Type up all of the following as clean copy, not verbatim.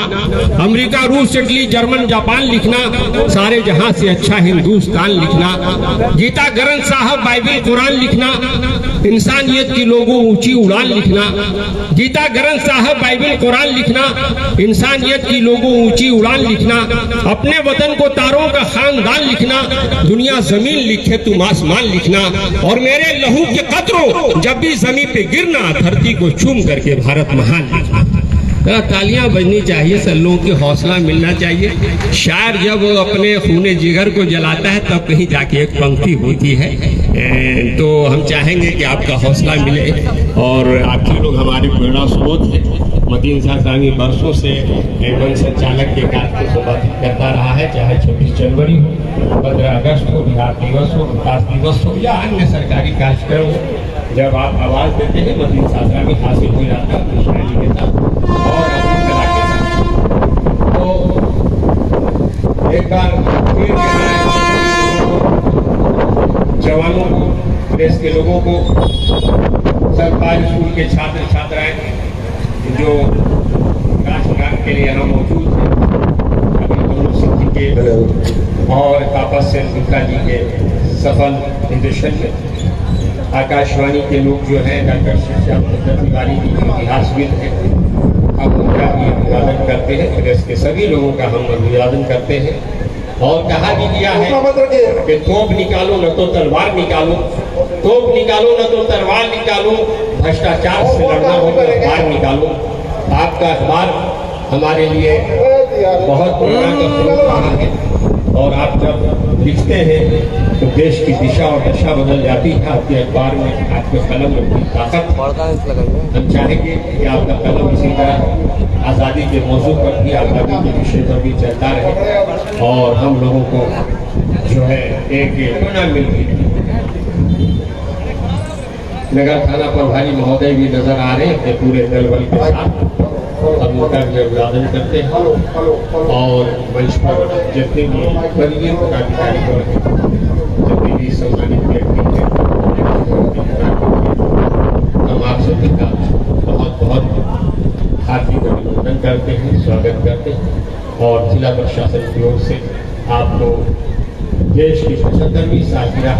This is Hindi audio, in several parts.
अमेरिका, रूस, इटली, जर्मन, जापान लिखना, सारे जहां से अच्छा हिंदुस्तान लिखना, गीता, ग्रंथ साहब, बाइबल, कुरान लिखना, इंसानियत की लोगों ऊंची उड़ान लिखना, गीता, ग्रंथ साहब, बाइबल, कुरान लिखना, इंसानियत की लोगों ऊंची उड़ान लिखना, अपने वतन को तारों का खानदान लिखना, दुनिया जमीन लिखे तुम आसमान लिखना, और मेरे लहू के कतरों जब भी जमीन पे गिरना, धरती को चूम करके भारत महान लिखना। तालियां बजनी चाहिए, सब लोगों की हौसला मिलना चाहिए। शायर जब अपने खूने जिगर को जलाता है तब कहीं जाके एक पंक्ति होती है। तो हम चाहेंगे कि आपका हौसला मिले, और आपके लोग हमारे प्रेरणा स्रोत हैं। मतीन साहब वर्षों से वन संचालक के कार्य को संबोधित करता रहा है, चाहे 26 जनवरी हो, 15 अगस्त हो, बिहार दिवस हो, विकास दिवस हो, या अन्य सरकारी कार्यक्रम हो। जब आप आवाज देते हैं मतीन साहब में हासिल हो जाता है शायरी के साथ और अपनी कला के साथ। तो एक बार फिर जवानों को, देश के लोगों को, सरकारी स्कूल के छात्र छात्राएं जो राजकारण के लिए यहाँ मौजूद हैं, अभी सिद्धि के और तापस सेन गुप्ता जी के सफल निर्देशन में, आकाशवाणी के लोग जो है डॉक्टर श्याम चंद्र तिवारी जी इतिहासविद हैं, अब उनका भी अभिवादन करते हैं। प्रदेश के सभी लोगों का हम अभिवादन करते हैं। और कहा भी दिया है कि तोप निकालो न तो तलवार निकालो, तोप निकालो न तो तलवार निकालो, भ्रष्टाचार से लड़ना हो तो अखबार निकालो। आपका अखबार हमारे लिए बहुत प्रेरणा का स्रोत रहा है, और आप जब लिखते हैं तो देश की दिशा और दशा बदल जाती है। आपके अखबार में आपके कलम में बड़ी ताकत। हम चाहेंगे कि आपका कलम इसी तरह आज़ादी के मौजू पर भी, आज़ादी के विषय पर भी चलता रहे, और हम लोगों को जो है एक प्रेरणा मिलती है। नगर थाना प्रभारी महोदय भी नजर आ रहे हैं पूरे दल बल के साथ, हम उनका भी अभिवादन करते हैं। और मंच पर जितने भी वरीय पदाधिकारी वर्ग हैं, जितने भी सम्मानित व्यक्ति हैं, हम आप सभी का बहुत बहुत हार्दिक अभिनंदन करते हैं, स्वागत करते हैं। और जिला प्रशासन की ओर से आप लोग देश की 75वीं सालगिरह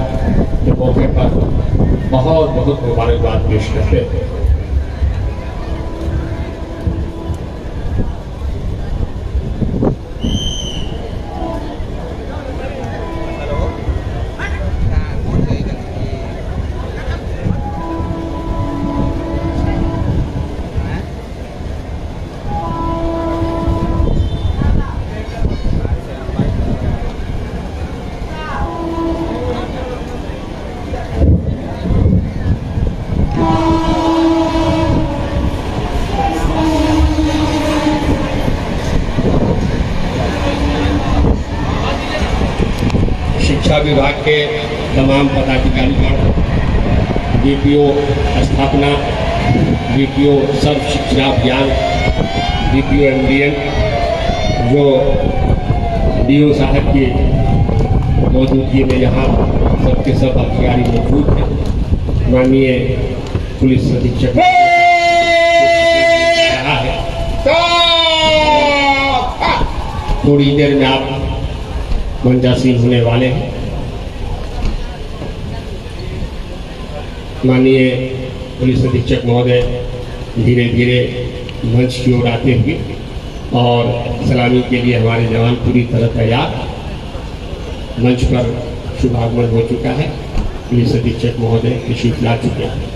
के मौके पर बहुत बहुत मुबारकबाद पेश करते हैं। शिक्षा विभाग के तमाम पदाधिकारीगण, बीपीओ स्थापना, बीपीओ सर्व शिक्षा अभियान, बीपीओ एमडीएन, जो डीओ साहब की मौजूदगी में यहाँ सबके सब अधिकारी मौजूद हैं, माननीय पुलिस अधीक्षक रहा है। थोड़ी देर में आप मंचासीन होने वाले हैं। माननीय पुलिस अधीक्षक महोदय धीरे धीरे मंच की ओर आते हुए, और सलामी के लिए हमारे जवान पूरी तरह तैयार। मंच पर शुभागमन हो चुका है, पुलिस अधीक्षक महोदय तशरीफ ला चुके हैं।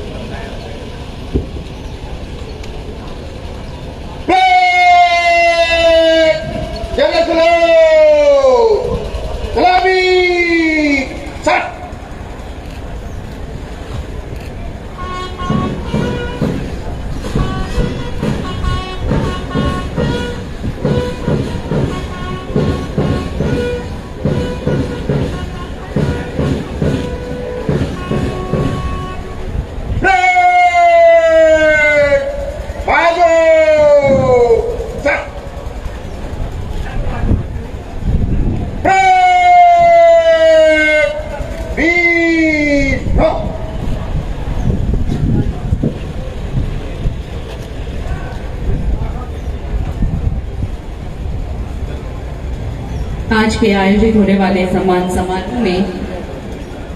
आज के आयोजित होने वाले सम्मान समारोह में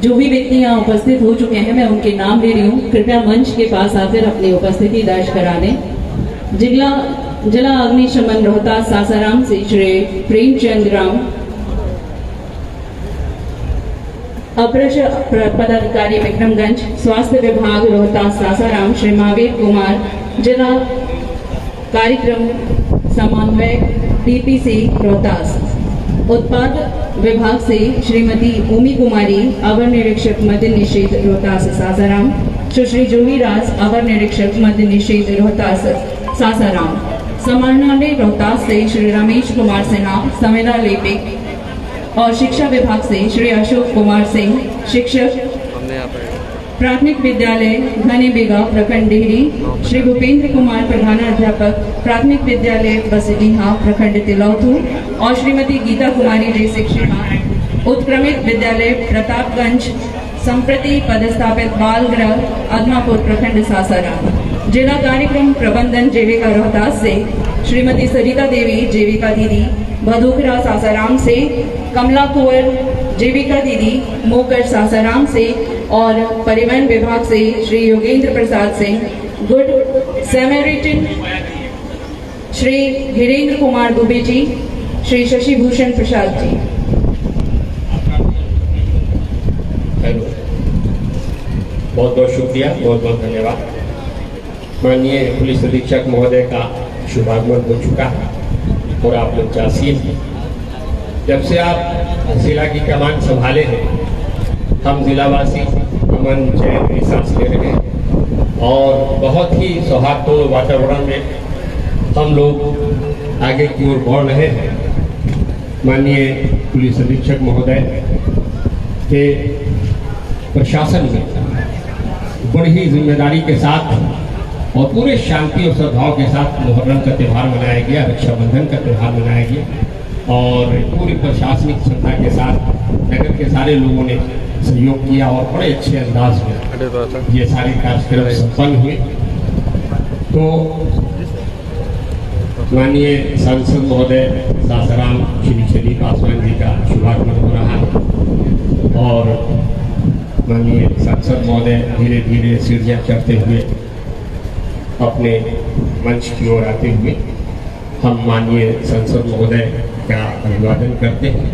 जो भी व्यक्ति यहाँ उपस्थित हो चुके हैं, मैं उनके नाम ले रही हूँ। कृपया मंच के पास आकर अपनी उपस्थिति दर्ज करा लें। जिला अग्निशमन रोहतास सासाराम से श्री प्रेमचंद राम, अपर पदाधिकारी विक्रमगंज, स्वास्थ्य विभाग रोहतास सासाराम श्री महावीर कुमार, जिला कार्यक्रम समन्वयक DPC रोहतास, उत्पाद विभाग से श्रीमती भूमि कुमारी, अवर निरीक्षक मद्य निषेध रोहतास सासाराम, सुश्री जूही राज, अवर निरीक्षक मद्य निषेध रोहतास सासाराम, समाहरणालय रोहतास से श्री रमेश कुमार सिन्हा, संविदा लेपिक, और शिक्षा विभाग से श्री अशोक कुमार सिंह, शिक्षक, प्राथमिक विद्यालय घने बेगा प्रखंड डिहरी श्री भूपेंद्र कुमार, प्रधानाध्यापक प्राथमिक विद्यालय बसडीहा प्रखंड तिलौथू, और श्रीमती गीता कुमारी रे, शिक्षिका उत्क्रमित विद्यालय प्रतापगंज, संप्रति पदस्थापित बाल गृह अदमापुर प्रखंड सासाराम। जिला कार्यक्रम प्रबंधन जेविका रोहतास से श्रीमती सरिता देवी, जेविका दीदी भदोखरा सासाराम से, कमला कुंवर जेविका दीदी मोकर सासाराम से, और परिवहन विभाग से श्री योगेंद्र प्रसाद सिंह, गुड सैमरिटन श्री वीरेंद्र कुमार दुबे जी, श्री शशि भूषण प्रसाद जी। हेलो, बहुत बहुत शुक्रिया, बहुत बहुत धन्यवाद। माननीय पुलिस अधीक्षक महोदय का शुभागमन हो चुका है और आप लोग जासीन हैं। जब से आप जिला की कमान संभाले हैं, हम जिलावासी अमन चैन की सांस ले रहे हैं और बहुत ही सौहार्दपूर्ण वातावरण में हम लोग आगे की ओर बढ़ रहे हैं। माननीय पुलिस अधीक्षक महोदय के प्रशासन में बड़ी जिम्मेदारी के साथ और पूरे शांति और सद्भाव के साथ मुहर्रम का त्यौहार मनाया गया, रक्षाबंधन का त्यौहार मनाया गया और पूरी प्रशासनिक क्षमता के साथ नगर के सारे लोगों ने सहयोग किया और बड़े अच्छे अंदाज में ये सारे कार्यक्रम संपन्न हुए। तो माननीय सांसद महोदय सासाराम श्री छदी पासवान जी का शुभागमन हो रहा है और माननीय सांसद महोदय धीरे धीरे सीढ़ियाँ चढ़ते हुए अपने मंच की ओर आते हुए हम माननीय सांसद महोदय का अभिवादन करते हैं।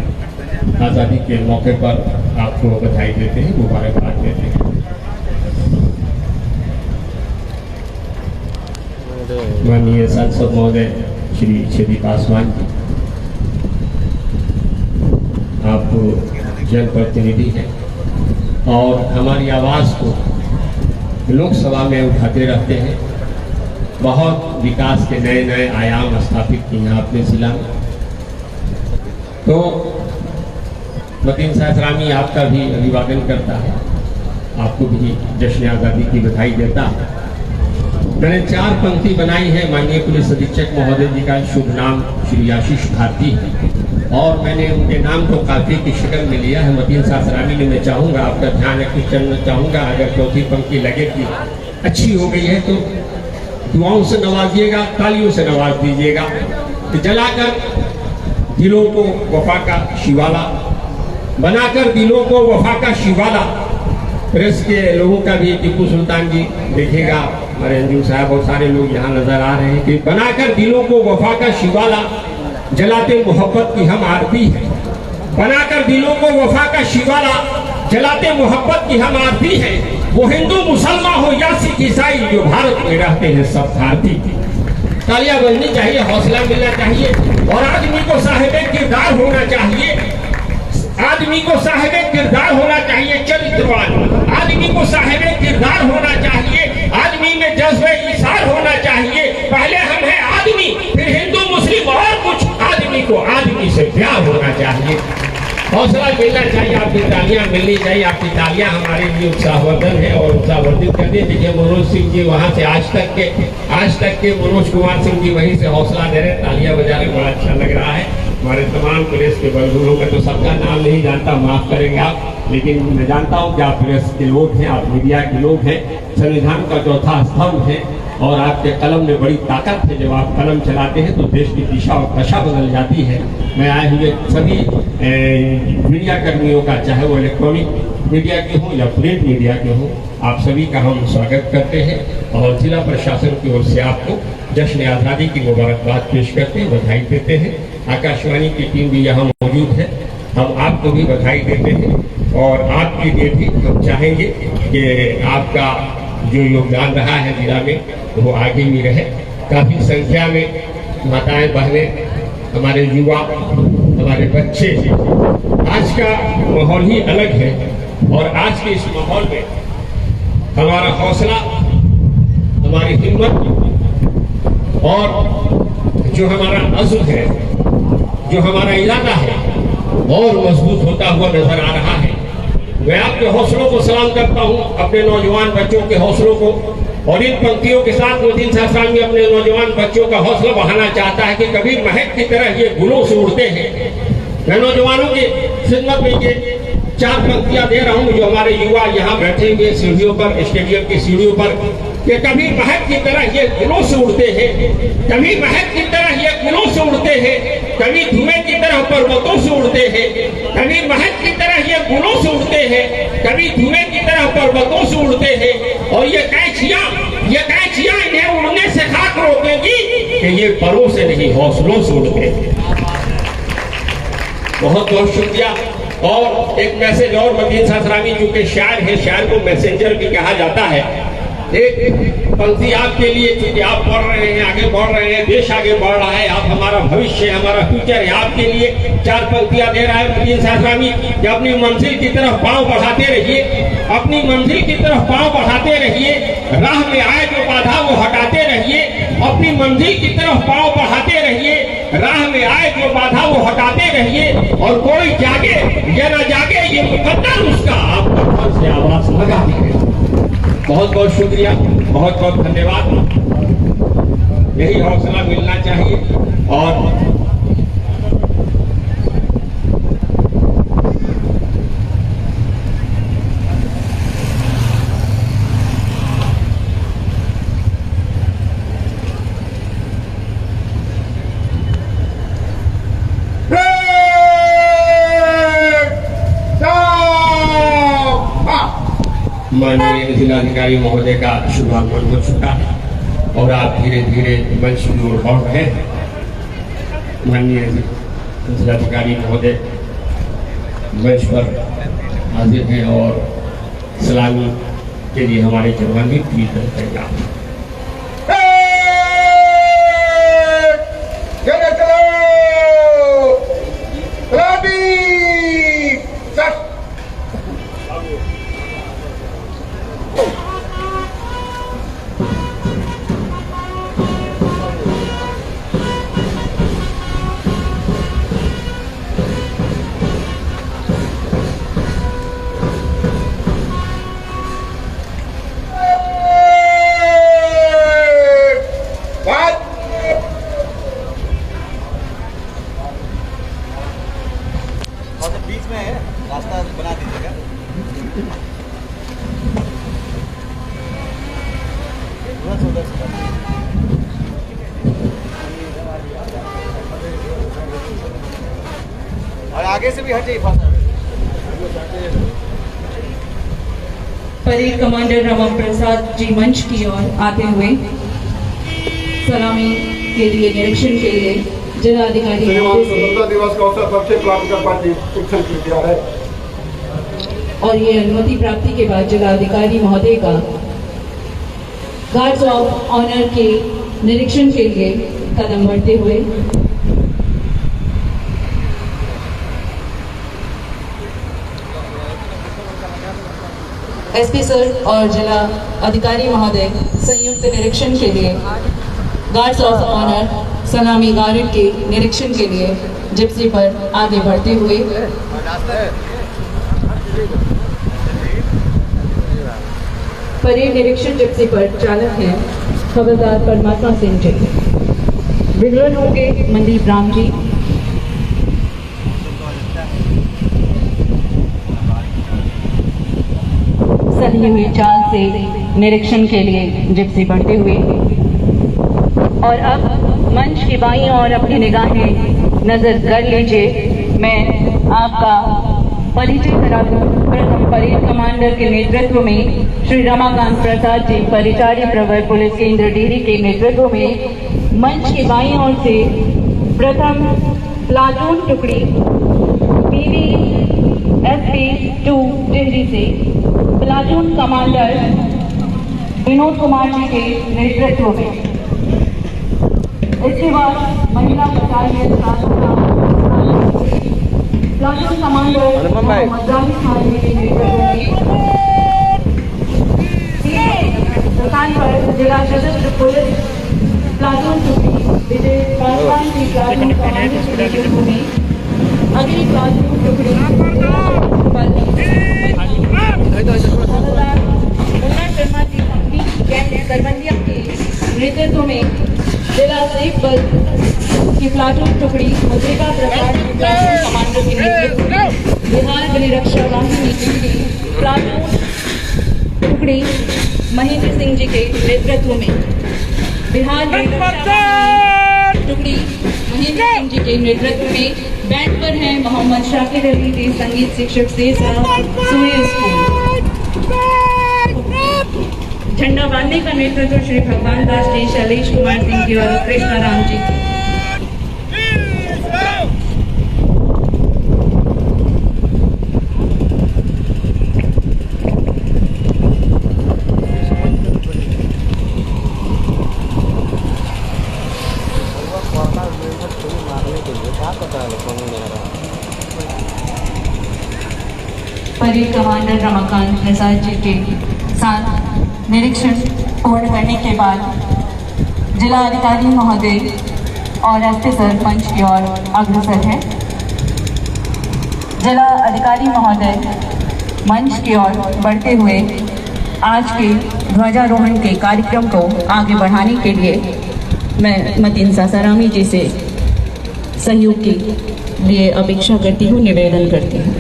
आज़ादी के मौके पर आपको बधाई देते हैं, मुबारकबाद देते हैं। माननीय सांसद महोदय श्री छदी पासवान जी, आप जनप्रतिनिधि हैं और हमारी आवाज़ को लोकसभा में उठाते रहते हैं। बहुत विकास के नए नए आयाम स्थापित किए हैं आपने जिला में। तो मतीन सासारामी आपका भी अभिवादन करता है, आपको भी जश्न आज़ादी की बधाई देता है। मैंने 4 पंक्ति बनाई है। माननीय पुलिस अधीक्षक महोदय जी का शुभ नाम श्री आशीष भारती है और मैंने उनके नाम को काफी की शक्ल में लिया है। मतीन सासारामी ने मैं चाहूँगा आपका ध्यान रखना चलना चाहूँगा, अगर चौथी पंक्ति लगे कि अच्छी हो गई है तो दुआओं से नवाजिएगा, तालियों से नवाज दीजिएगा। तो जलाकर दिलों को वफा का शिवाला, बनाकर दिलों को वफा का शिवाला। प्रेस के लोगों का भी टीपू सुल्तान जी देखिएगा, हमारे अंजुम साहब और सारे लोग यहाँ नजर आ रहे हैं कि बनाकर दिलों को वफा का शिवाला, जलाते मोहब्बत की हम आरती है। बनाकर दिलों को वफा का शिवाला, जलाते मोहब्बत की हम आरती है। वो हिंदू मुसलमान हो या सिख ईसाई, जो भारत में रहते हैं सब भारतीय। तालियां बजनी चाहिए, हौसला मिलना चाहिए और आदमी को साहिबे किरदार होना चाहिए। आदमी को साहिबे किरदार होना चाहिए, चरित्रवान। आदमी को साहिबे किरदार होना चाहिए, आदमी में जज्बे इशार होना चाहिए। पहले हम हैं आदमी, फिर हिंदू मुस्लिम और कुछ। आदमी को आदमी से प्यार होना चाहिए, हौसला मिलना चाहिए। आपकी तालियां मिलनी चाहिए, आपकी तालियां हमारे लिए उत्साहवर्धन है और उत्साहवर्धित कर दी। देखिए मनोज सिंह जी वहां से आज तक के मनोज कुमार सिंह जी वहीं से हौसला दे रहे, तालियां बजा रहे, बड़ा अच्छा लग रहा है। हमारे तमाम प्रेस के बलबूलों का तो सबका नाम नहीं जानता, माफ करेंगे आप, लेकिन मैं जानता हूँ कि आप प्रेस के लोग हैं, आप मीडिया के लोग हैं, संविधान का चौथा स्तंभ है और आपके कलम में बड़ी ताकत है। जब आप कलम चलाते हैं तो देश की दिशा और दशा बदल जाती है। मैं आए हुए सभी मीडिया कर्मियों का, चाहे वो इलेक्ट्रॉनिक मीडिया के हों या प्रिंट मीडिया के हों, आप सभी का हम स्वागत करते हैं और जिला प्रशासन की ओर से आपको जश्न आज़ादी की मुबारकबाद पेश करते हैं, बधाई देते हैं। आकाशवाणी की टीम भी यहाँ मौजूद है, हम आपको भी बधाई देते हैं और आपके लिए भी हम चाहेंगे कि आपका जो योगदान रहा है जिला में वो आगे भी रहे। काफ़ी संख्या में माताएं, बहनें, हमारे युवा, हमारे बच्चे, आज का माहौल ही अलग है और आज के इस माहौल में हमारा हौसला, हमारी हिम्मत और जो हमारा अज़्म है, जो हमारा इरादा है और मजबूत होता हुआ नजर आ रहा है। मैं आपके हौसलों को सलाम करता हूं, अपने नौजवान बच्चों के हौसलों को, और इन पंक्तियों के साथ मोहद्दीन साहब भी अपने नौजवान बच्चों का हौसला बढ़ाना चाहता है कि कबीर महक की तरह ये गुलों से उड़ते हैं। मैं नौजवानों की खिदमत में ये 4 पंक्तियां दे रहा हूं जो हमारे युवा यहाँ बैठे हुए सीढ़ियों पर, स्टेडियम की सीढ़ियों पर, कि कबीर महक की तरह ये गुलों से उड़ते हैं, कबीर महक की तरह ये गुलों से उड़ते हैं, कभी धुएं की तरह पर्वतों से उड़ते हैं, कभी महक की तरह ये गुलों से उड़ते हैं, कभी धुएं की तरह पर्वतों से उड़ते हैं। और ये कैचियां इन्हें उड़ने से खाक रोकेंगी कि ये परों से नहीं हौसलों से उड़ते हैं। बहुत बहुत शुक्रिया। और एक मैसेज और, मोहद्दीन साहब जो के शायर है, शायर को मैसेंजर भी कहा जाता है। एक पंक्ति आपके लिए, क्योंकि आप पढ़ रहे हैं, आगे बढ़ रहे हैं, देश आगे बढ़ रहा है, आप हमारा भविष्य है, हमारा फ्यूचर है, आपके लिए 4 पंक्तियां दे रहा है मोहद्दीन साहब कि अपनी मंजिल की तरफ पांव बढ़ाते रहिए, अपनी मंजिल की तरफ पांव बढ़ाते रहिए, राह में आए जो बाधा वो हटाते रहिए, अपनी मंजिल की तरफ पांव बढ़ाते रहिए, राह में आए जो बाधा वो हटाते रहिए, और कोई जागे या ना जागे ये मुकद्दर उसका, आपका घर से आवाज लगाते रहिए। बहुत बहुत शुक्रिया, बहुत बहुत धन्यवाद। यही हौसला मिलना चाहिए। और माननीय जिलाधिकारी महोदय का शुभागमन हो चुका है और आप धीरे धीरे मंच की ओर बढ़ रहे हैं। माननीय जिलाधिकारी महोदय मंच पर हाजिर हैं और सलामी के लिए हमारे जवान भी पूरी तरह तैयार हैं। बीच में है, रास्ता बना दीजिएगा। और आगे से भी हट जाइए। परेड कमांडर रमा प्रसाद जी मंच की ओर आते हुए सलामी के लिए, निरीक्षण के लिए जिलाधिकारी स्वतंत्रता दिवस का अवसर पर चेक प्राप्त कर पार्टी शिक्षण किया है। और ये अनुमति प्राप्ति के बाद जिलाधिकारी महोदय का गार्ड्स ऑफ ऑनर के निरीक्षण के लिए कदम बढ़ते हुए एसपी सर और जिला अधिकारी महोदय संयुक्त निरीक्षण के लिए गार्ड्स ऑफ ऑनर सलामी गार्ड के निरीक्षण के लिए जिप्सी पर आगे बढ़ते हुए परेड निरीक्षण जिप्सी पर चालक हैं खबरदार परमात्मा सिंह जी। विवरण होंगे मनदीप राम जी। सही हुई चाल से निरीक्षण के लिए जिप्सी बढ़ते हुए और अब मंच के बाईं ओर अपनी निगाहें नजर कर लीजिए। मैं आपका परिचय करा दूं। प्रथम परेड कमांडर के नेतृत्व में श्री रमाकांत प्रसाद जी, परिचारी प्रवर पुलिस केंद्र डिहरी के नेतृत्व में मंच के बाईं ओर से प्रथम प्लाटून टुकड़ी PVSP-2 डिहरी से प्लाटून कमांडर विनोद कुमार जी के नेतृत्व में। इसके बाद महिला battalion platoon commander Mohammad Khan ji के नेतृत्व में स्थान पर जिला सशस्त्र पुलिस प्लाटून टुकड़ी विजय पासवान की प्लाटून कमांडर के नेतृत्व में अगली प्लाटून टुकड़ी शर्मा जी कैंप करबंदिया के नेतृत्व में जिला सेफ बल की प्लाटून टुकड़ी मुद्रिका प्रसाद की प्लाटून कमांडर के नेतृत्व में बिहार गृहरक्षा वाहिनी की प्लाटून टुकड़ी महेंद्र सिंह जी के नेतृत्व में बिहार गृहरक्षा टुकड़ी महेंद्र सिंह जी के नेतृत्व में बैंड पर हैं मोहम्मद शाकिर अली के संगीत शिक्षक से सूर्य स्कूल। झंडा बांधने का नेतृत्व श्री भगवान दास जी, शैलेश कुमार सिंह जी और कृष्णा राम जी। परेड कमांडर रमाकांत प्रसाद जी के साथ निरीक्षण पूर्ण करने के बाद जिला अधिकारी महोदय और अफसर मंच की ओर अग्रसर है। जिला अधिकारी महोदय मंच की ओर बढ़ते हुए आज के ध्वजारोहण के कार्यक्रम को आगे बढ़ाने के लिए मैं मतीन सासारामी जी से सहयोग के लिए अपेक्षा करती हूँ, निवेदन करती हूँ।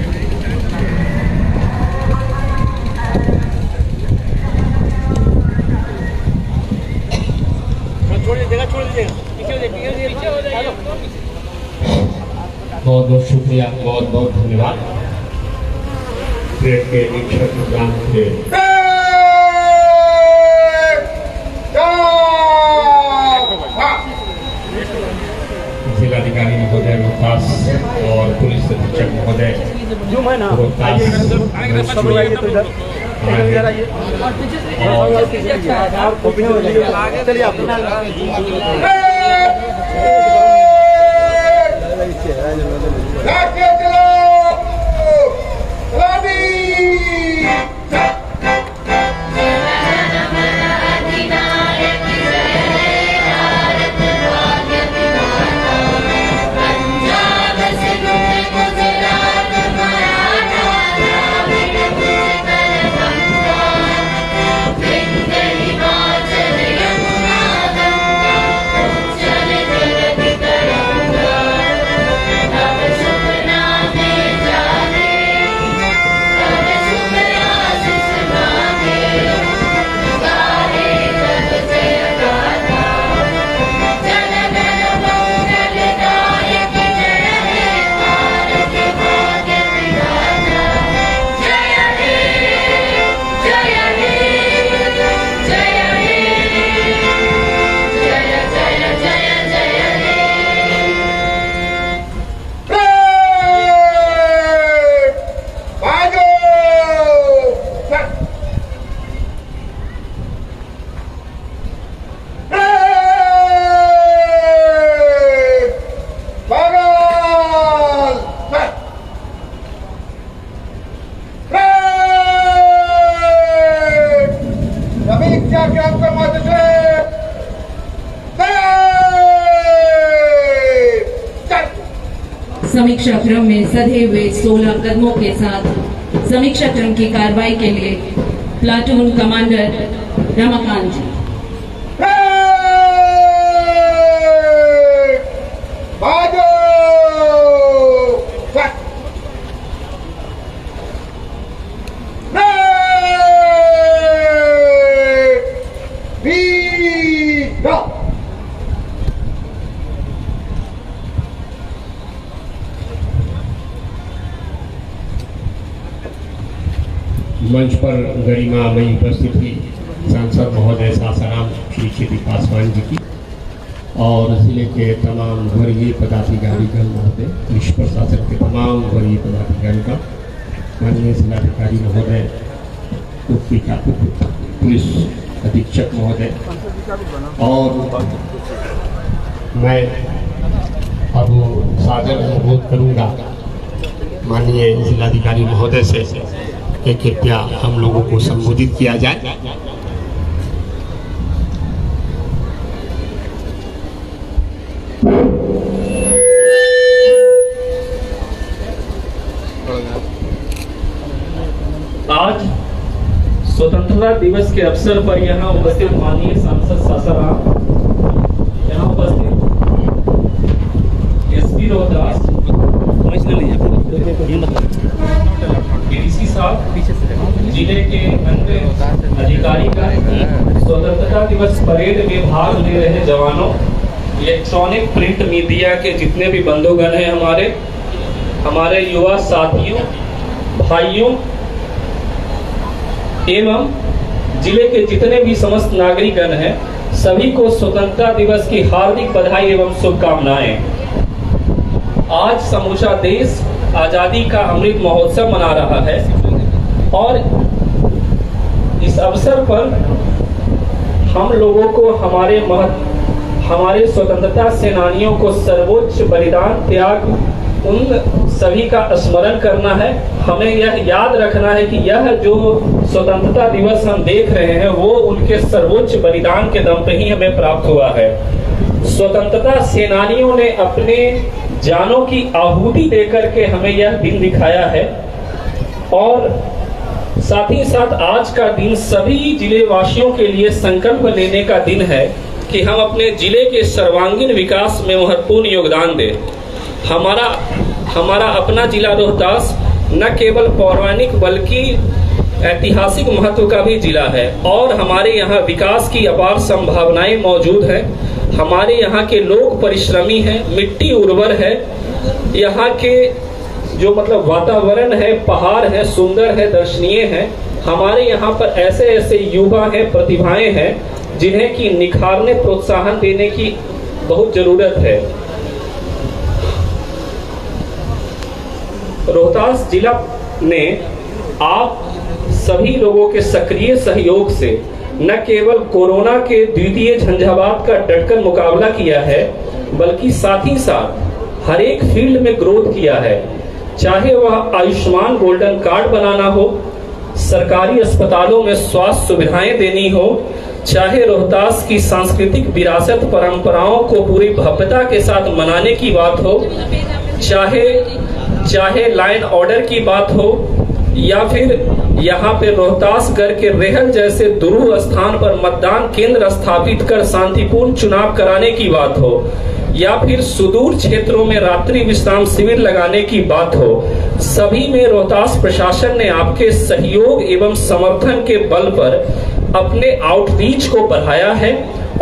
बहुत बहुत शुक्रिया, बहुत बहुत धन्यवाद। परेड के निरीक्षक प्रोग्राम के जिलाधिकारी महोदय रोहतास और पुलिस अधीक्षक महोदय रोहतास समीक्षा क्रम में सधे हुए 16 कदमों के साथ समीक्षा क्रम की कार्रवाई के लिए प्लाटून कमांडर रमाकांत जी। मंच पर गरिमामयी उपस्थिति सांसद महोदय सासाराम श्री खेती पासवान जी की और जिले के तमाम वरीय पदाधिकारीगण महोदय, पुलिस प्रशासन के तमाम वरीय पदाधिकारी का, माननीय जिलाधिकारी महोदय, पुलिस अधीक्षक महोदय, और मैं अब सादर अनुरोध करूंगा माननीय जिलाधिकारी महोदय से कि कृपया हम लोगों को संबोधित किया जाए। आज स्वतंत्रता दिवस के अवसर पर यहाँ उपस्थित माननीय सांसद सासाराम, यहाँ उपस्थित एसपी रोहतास, डीसी साहब, जिले के अन्य अधिकारी का, स्वतंत्रता दिवस परेड में भाग ले रहे जवानों, इलेक्ट्रॉनिक प्रिंट मीडिया के जितने भी बंधुगण हैं, हमारे युवा साथियों, भाइयों एवं जिले के जितने भी समस्त नागरिकगण हैं, सभी को स्वतंत्रता दिवस की हार्दिक बधाई एवं शुभकामनाएं। आज समूचा देश आजादी का अमृत महोत्सव मना रहा है और इस अवसर पर हम लोगों को हमारे स्वतंत्रता सेनानियों को सर्वोच्च बलिदान त्याग उन सभी का स्मरण करना है। हमें यह याद रखना है कि यह जो स्वतंत्रता दिवस हम देख रहे हैं वो उनके सर्वोच्च बलिदान के दम पे ही हमें प्राप्त हुआ है। स्वतंत्रता सेनानियों ने अपने जानों की आहुति देकर के हमें यह दिन दिखाया है और साथ ही साथ आज का दिन सभी जिले वासियों के लिए संकल्प लेने का दिन है कि हम अपने जिले के सर्वांगीण विकास में महत्वपूर्ण योगदान दें। हमारा अपना जिला रोहतास न केवल पौराणिक बल्कि ऐतिहासिक महत्व का भी जिला है और हमारे यहाँ विकास की अपार संभावनाएं मौजूद हैं। हमारे यहाँ के लोग परिश्रमी हैं, मिट्टी उर्वर है, यहाँ के जो वातावरण है, पहाड़ है, सुंदर है, दर्शनीय है। हमारे यहाँ पर ऐसे ऐसे युवा हैं, प्रतिभाएं हैं जिन्हें की निखारने, प्रोत्साहन देने की बहुत जरूरत है। रोहतास जिला ने आप सभी लोगों के सक्रिय सहयोग से न केवल कोरोना के द्वितीय झंझावात का डटकर मुकाबला किया है बल्कि साथ ही साथ हर एक फील्ड में ग्रोथ किया है। चाहे वह आयुष्मान गोल्डन कार्ड बनाना हो, सरकारी अस्पतालों में स्वास्थ्य सुविधाएं देनी हो, चाहे रोहतास की सांस्कृतिक विरासत परंपराओं को पूरी भव्यता के साथ मनाने की बात हो, चाहे लाइन ऑर्डर की बात हो या फिर यहाँ पे रोहतासगढ़ के रेहल जैसे दुरूह स्थान पर मतदान केंद्र स्थापित कर शांतिपूर्ण चुनाव कराने की बात हो या फिर सुदूर क्षेत्रों में रात्रि विश्राम शिविर लगाने की बात हो, सभी में रोहतास प्रशासन ने आपके सहयोग एवं समर्थन के बल पर अपने आउटरीच को बढ़ाया है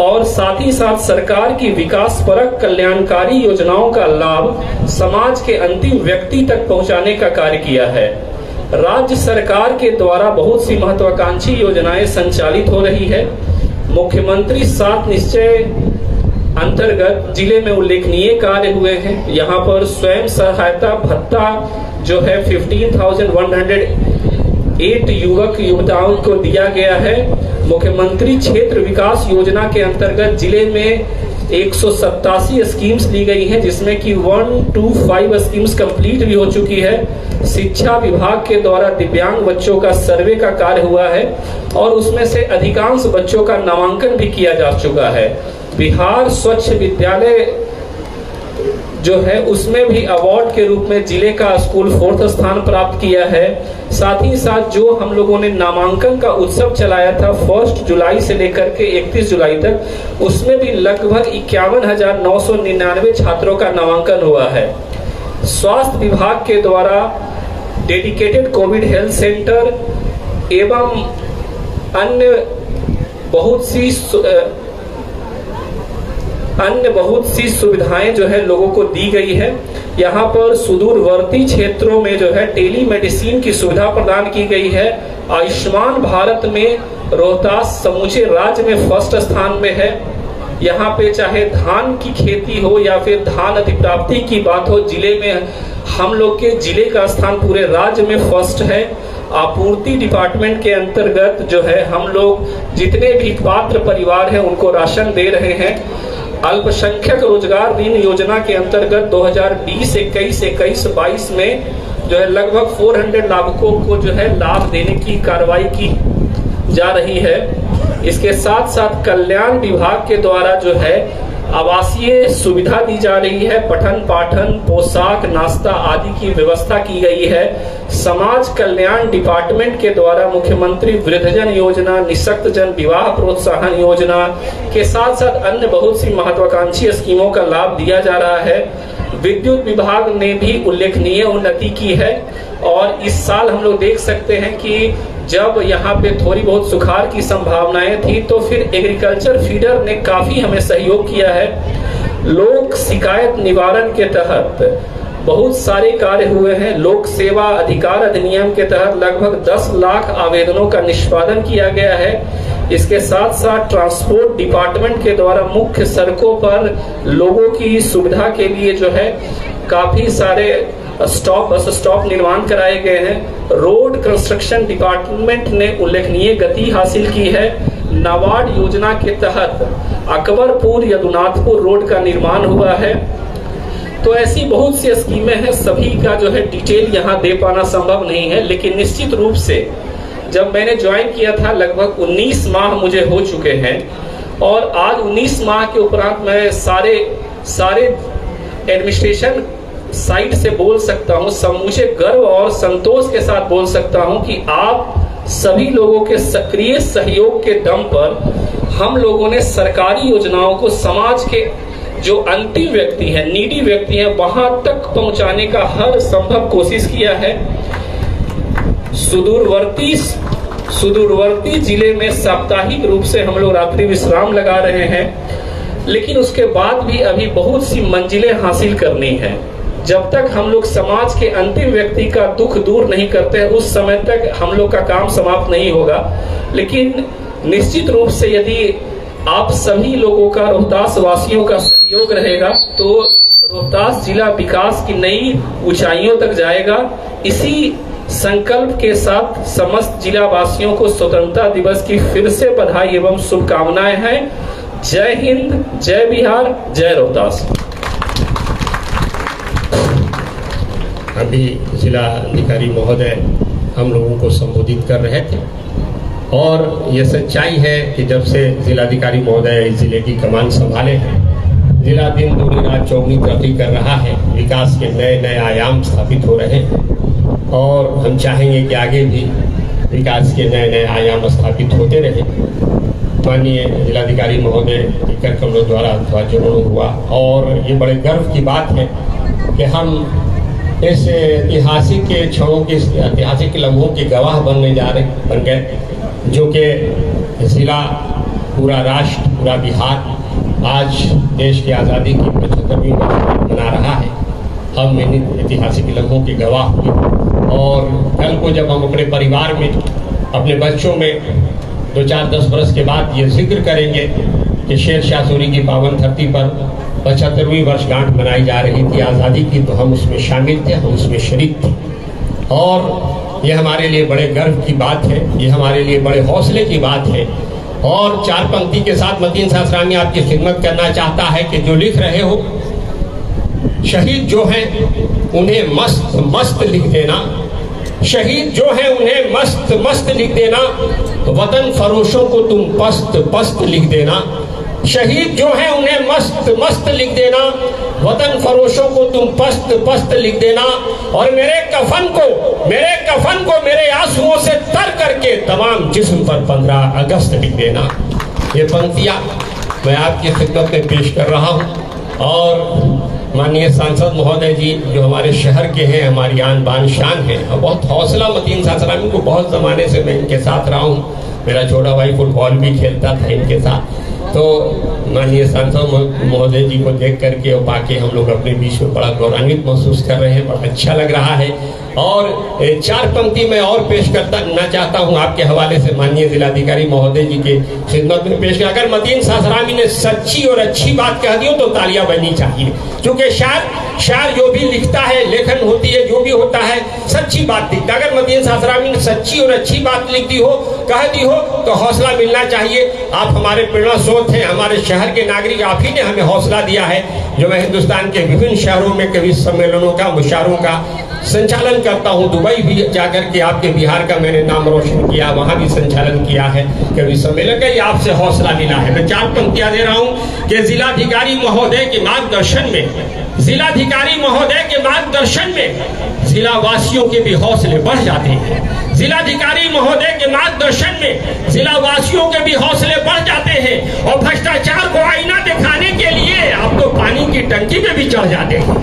और साथ ही साथ सरकार की विकासपरक कल्याणकारी योजनाओं का लाभ समाज के अंतिम व्यक्ति तक पहुंचाने का कार्य किया है। राज्य सरकार के द्वारा बहुत सी महत्वाकांक्षी योजनाएं संचालित हो रही है। मुख्यमंत्री 7 निश्चय अंतर्गत जिले में उल्लेखनीय कार्य हुए हैं। यहाँ पर स्वयं सहायता भत्ता जो है 15,108 युवक युवताओं को दिया गया है। मुख्यमंत्री क्षेत्र विकास योजना के अंतर्गत जिले में 187 स्कीम्स ली गई हैं जिसमें कि 125 स्कीम्स कंप्लीट भी हो चुकी है। शिक्षा विभाग के द्वारा दिव्यांग बच्चों का सर्वे का कार्य हुआ है और उसमें से अधिकांश बच्चों का नामांकन भी किया जा चुका है। बिहार स्वच्छ विद्यालय जो है उसमें भी अवार्ड के रूप में जिले का स्कूल 4th स्थान प्राप्त किया है। साथ ही साथ जो हम लोगों ने नामांकन का उत्सव चलाया था 1 जुलाई से लेकर के 31 जुलाई तक, उसमें भी लगभग 51,999 छात्रों का नामांकन हुआ है। स्वास्थ्य विभाग के द्वारा डेडिकेटेड कोविड हेल्थ सेंटर एवं अन्य बहुत सी सुविधाएं जो है लोगों को दी गई है। यहाँ पर सुदूरवर्ती क्षेत्रों में जो है टेली मेडिसिन की सुविधा प्रदान की गई है। आयुष्मान भारत में रोहतास समूचे राज्य में फर्स्ट स्थान में है। यहाँ पे चाहे धान की खेती हो या फिर धान अधिप्राप्ति की बात हो, जिले में हम लोग के जिले का स्थान पूरे राज्य में फर्स्ट है। आपूर्ति डिपार्टमेंट के अंतर्गत जो है हम लोग जितने भी पात्र परिवार हैं उनको राशन दे रहे हैं। अल्पसंख्यक रोजगार ऋण योजना के अंतर्गत 2020-21 में जो है लगभग 400 लाभुकों को जो है लाभ देने की कार्रवाई की जा रही है। इसके साथ साथ कल्याण विभाग के द्वारा जो है आवासीय सुविधा दी जा रही है। पठन पाठन, पोशाक, नाश्ता आदि की व्यवस्था की गई है। समाज कल्याण डिपार्टमेंट के द्वारा मुख्यमंत्री वृद्धजन योजना, निःशक्त जन विवाह प्रोत्साहन योजना के साथ साथ अन्य बहुत सी महत्वाकांक्षी स्कीमों का लाभ दिया जा रहा है। विद्युत विभाग ने भी उल्लेखनीय उन्नति की है और इस साल हम लोग देख सकते हैं कि जब यहाँ पे थोड़ी बहुत सुखाड़ की संभावनाएं थी तो फिर एग्रीकल्चर फीडर ने काफी हमें सहयोग किया है। लोक शिकायत निवारण के तहत बहुत सारे कार्य हुए हैं। लोक सेवा अधिकार अधिनियम के तहत लगभग 10 लाख आवेदनों का निष्पादन किया गया है। इसके साथ साथ ट्रांसपोर्ट डिपार्टमेंट के द्वारा मुख्य सड़कों पर लोगों की सुविधा के लिए जो है काफी सारे बस स्टॉप निर्माण कराए गए हैं। रोड कंस्ट्रक्शन डिपार्टमेंट ने उल्लेखनीय गति हासिल की है। नाबार्ड योजना के तहत अकबरपुर यदुनाथपुर रोड का निर्माण हुआ है। तो ऐसी बहुत सी स्कीमें हैं, सभी का जो है डिटेल यहाँ दे पाना संभव नहीं है, लेकिन निश्चित रूप से जब मैंने ज्वाइन किया था लगभग 19 माह मुझे हो चुके हैं और आज 19 माह के उपरांत मैं सारे एडमिनिस्ट्रेशन साइड से बोल सकता हूं, समूचे गर्व और संतोष के साथ बोल सकता हूं कि आप सभी लोगों के सक्रिय सहयोग के दम पर हम लोगों ने सरकारी योजनाओं को समाज के जो अंतिम व्यक्ति हैं, नीडी व्यक्ति हैं, वहां तक पहुंचाने का हर संभव कोशिश किया है। सुदूरवर्ती जिले में साप्ताहिक रूप से हम लोग रात्रि विश्राम लगा रहे हैं, लेकिन उसके बाद भी अभी बहुत सी मंजिलें हासिल करनी है। जब तक हम लोग समाज के अंतिम व्यक्ति का दुख दूर नहीं करते हैं उस समय तक हम लोग का काम समाप्त नहीं होगा। लेकिन निश्चित रूप से यदि आप सभी लोगों का, रोहतास वासियों का सहयोग रहेगा तो रोहतास जिला विकास की नई ऊंचाइयों तक जाएगा। इसी संकल्प के साथ समस्त जिला वासियों को स्वतंत्रता दिवस की फिर से बधाई एवं शुभकामनाएं हैं। जय हिंद, जय बिहार, जय रोहतास। अभी जिला अधिकारी महोदय हम लोगों को संबोधित कर रहे थे और ये सच्चाई है कि जब से जिलाधिकारी महोदय इस जिले की कमान संभाले हैं, जिला दिन दूनी रात चौगुनी तरक्की कर रहा है, विकास के नए नए आयाम स्थापित हो रहे हैं और हम चाहेंगे कि आगे भी विकास के नए नए आयाम स्थापित होते रहे। माननीय जिलाधिकारी महोदय टीकर कमलों द्वारा ध्वजारोहण हुआ और ये बड़े गर्व की बात है कि हम इस ऐतिहासिक के क्षणों के ऐतिहासिक लम्हों के गवाह बन गए, जो कि जिला, पूरा राष्ट्र, पूरा बिहार आज देश की आज़ादी की 75वीं वर्षगांठ मना रहा है। हम इन ऐतिहासिक लम्हों के गवाह हुए और कल को जब हम अपने परिवार में, अपने बच्चों में 2-4-10 बरस के बाद ये जिक्र करेंगे कि शेर शाह सूरी की पावन धरती पर 75वीं वर्षगांठ मनाई जा रही थी आज़ादी की, तो हम उसमें शामिल थे, हम उसमें शरीक थे और ये हमारे लिए बड़े गर्व की बात है, ये हमारे लिए बड़े हौसले की बात है। और 4 पंक्ति के साथ मतीन शास्त्रानी आपकी खिदमत करना चाहता है कि जो लिख रहे हो, शहीद जो हैं उन्हें मस्त मस्त लिख देना, शहीद जो हैं उन्हें मस्त मस्त लिख देना, वतन फरोशों को तुम पस्त पस्त लिख देना। शहीद जो हैं उन्हें मस्त मस्त लिख देना, वतन फरोशों को तुम पस्त पस्त लिख देना और मेरे कफन को मेरे आंसुओं से तर करके तमाम जिस्म पर 15 अगस्त लिख देना। ये पंक्तियां मैं आपकी खिदमत में पेश कर रहा हूं और माननीय सांसद महोदय जी जो हमारे शहर के हैं, हमारी आन बान शान है और बहुत हौसला मतीन शास्त्रानी को बहुत ज़माने से मैं इनके साथ रहा हूँ। मेरा छोटा भाई फुटबॉल भी खेलता था इनके साथ तो माननीय सांसद महोदय जी को देख करके और पाके हम लोग अपने बीच में बड़ा गौरवान्वित महसूस कर रहे हैं, बड़ा अच्छा लग रहा है। और 4 पंक्ति मैं और पेश करना चाहता हूं आपके हवाले से माननीय जिलाधिकारी महोदय जी के खिदमत में पेश। अगर मदीन सासरामी ने सच्ची और अच्छी बात कह दी हो तो तालियां बजनी चाहिए, क्योंकि शायर जो भी लिखता है, लेखन होती है, जो भी होता है सच्ची बात लिखता है। अगर मदीन सासरामी ने सच्ची और अच्छी बात लिख दी हो, कह दी हो, तो हौसला मिलना चाहिए। आप हमारे प्रेरणा स्रोत हैं, हमारे शहर के नागरिक, आप ही ने हमें हौसला दिया है। जो मैं हिंदुस्तान के विभिन्न शहरों में कवि सम्मेलनों का, मुशायरों का संचालन करता हूं, दुबई भी जाकर के आपके बिहार का मैंने नाम रोशन किया, वहां भी संचालन किया है कवि सम्मेलन का। ये आपसे हौसला मिला है। मैं 4 पंक्तियां दे रहा हूं कि जिलाधिकारी महोदय के मार्गदर्शन में जिला वासियों के भी हौसले बढ़ जाते हैं। जिलाधिकारी महोदय के मार्गदर्शन में जिला वासियों के भी हौसले बढ़ जाते हैं। और भ्रष्टाचार को आईना दिखाने के लिए आप तो पानी की टंकी में भी चढ़ जाते हैं।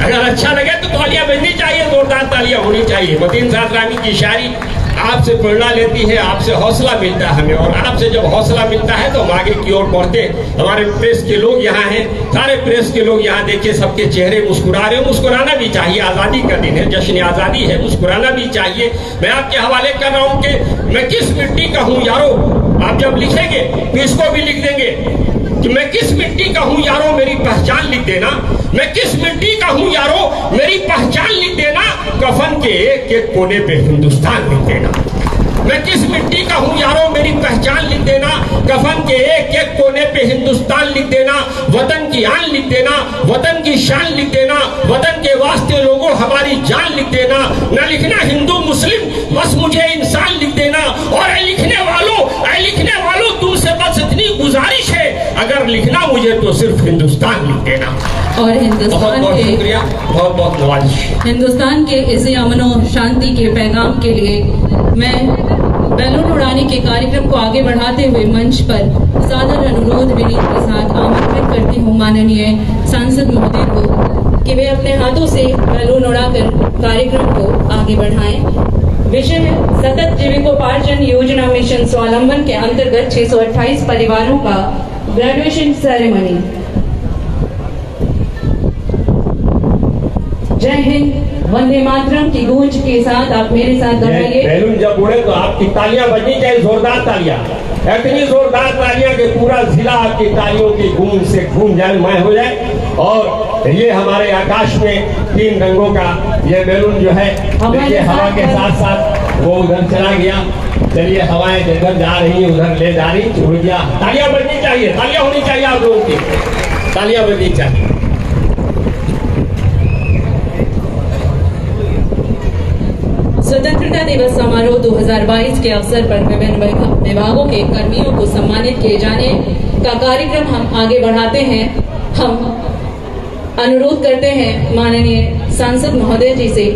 अगर अच्छा लगे तो तालियां बजनी चाहिए, जोरदार तालियां होनी चाहिए। मदीन सासरामी की शायरी आपसे प्रेरणा लेती है, आपसे हौसला मिलता है हमें, और आपसे जब हौसला मिलता है तो हम आगे की ओर बढ़ते। हमारे प्रेस के लोग यहाँ हैं, सारे प्रेस के लोग यहाँ देखिए, सबके चेहरे मुस्कुरा रहे हैं। मुस्कुराना भी चाहिए, आज़ादी का दिन है, जश्न आज़ादी है, मुस्कुराना भी चाहिए। मैं आपके हवाले कर रहा हूँ कि मैं किस मिट्टी का हूँ यारो। आप जब लिखेंगे तो इसको भी लिख देंगे कि मैं किस मिट्टी का हूँ यारो, मेरी पहचान लिख देना। मैं किस मिट्टी का हूँ यारो, मेरी पहचान लिख देना। कफन के एक एक कोने पे हिंदुस्तान लिख देना। मैं किस मिट्टी का हूँ यारो, मेरी पहचान लिख देना। कफन के एक एक कोने पे हिंदुस्तान लिख देना। वतन की आन लिख देना, वतन की शान लिख देना। वतन के वास्ते लोगों हमारी जान लिख देना। न लिखना हिंदू मुस्लिम, बस मुझे इंसान लिख देना। और लिखने वालों तुमसे बस इतनी गुजारिश है, अगर लिखना मुझे तो सिर्फ हिंदुस्तान लिख देना। और हिंदुस्तान बहुत के शुक्रिया, बहुत बहुत नवाजिश। हिंदुस्तान के इसी अमन और शांति के पैगाम के लिए मैं बैलून उड़ाने के कार्यक्रम को आगे बढ़ाते हुए मंच पर सादर अनुरोध विनीत के साथ आमंत्रित करती हूँ माननीय सांसद महोदय को कि वे अपने हाथों से बैलून उड़ाकर कार्यक्रम को आगे बढ़ाएं। विषय है सतत जीविकोपार्जन योजना मिशन स्वावलंबन के अंतर्गत 628 परिवारों का ग्रेजुएशन सेरेमनी। जय हिंद, वंदे मातरम की गूंज के साथ आप मेरे साथ दोहराइए। बैलून जब उड़े तो आपकी तालियां बजनी चाहिए, जोरदार तालियां, इतनी जोरदार तालियां कि पूरा जिला आपकी तालियों की गूंज से गूंज जाए, मय हो जाए। और ये हमारे आकाश में 3 रंगों का ये बैलून जो है, देखिए हवा के साथ साथ वो उधर चला गया। चलिए, हवाएं जिधर जा रही है उधर ले जा रही, उड़ गया। तालियां बजनी चाहिए, तालियां होनी चाहिए, आप लोगों की तालियां बजनी चाहिए। स्वतंत्रता दिवस समारोह 2022 के अवसर पर विभिन्न विभागों के कर्मियों को सम्मानित किए जाने का कार्यक्रम हम आगे बढ़ाते हैं। हम अनुरोध करते हैं माननीय सांसद महोदय जी से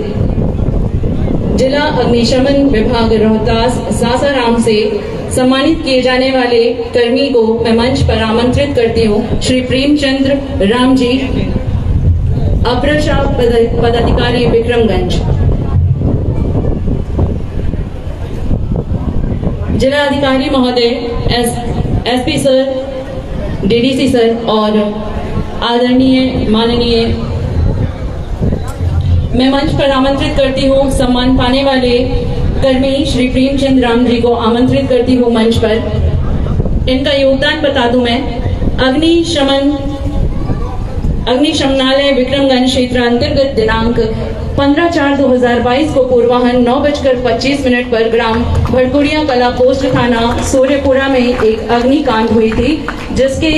जिला अग्निशमन विभाग रोहतास सासाराम से सम्मानित किए जाने वाले कर्मी को मैं मंच पर आमंत्रित करती हूँ। श्री प्रेमचंद्र राम जी, अपर शाख पदाधिकारी विक्रमगंज। जिला अधिकारी महोदय, एसपी सर, डीडीसी सर और आदरणीय माननीय, मैं मंच पर आमंत्रित करती हूँ सम्मान पाने वाले कर्मी श्री प्रेमचंद राम जी को आमंत्रित करती हूँ मंच पर। इनका योगदान बता दूं मैं, अग्निशमनालय विक्रमगंज क्षेत्र अंतर्गत दिनांक 15/4/2022 को पूर्वाह्न 9:25 पर ग्राम भड़कुड़िया कला पोस्ट थाना सूर्यपुरा में एक अग्निकांड हुई थी, जिसके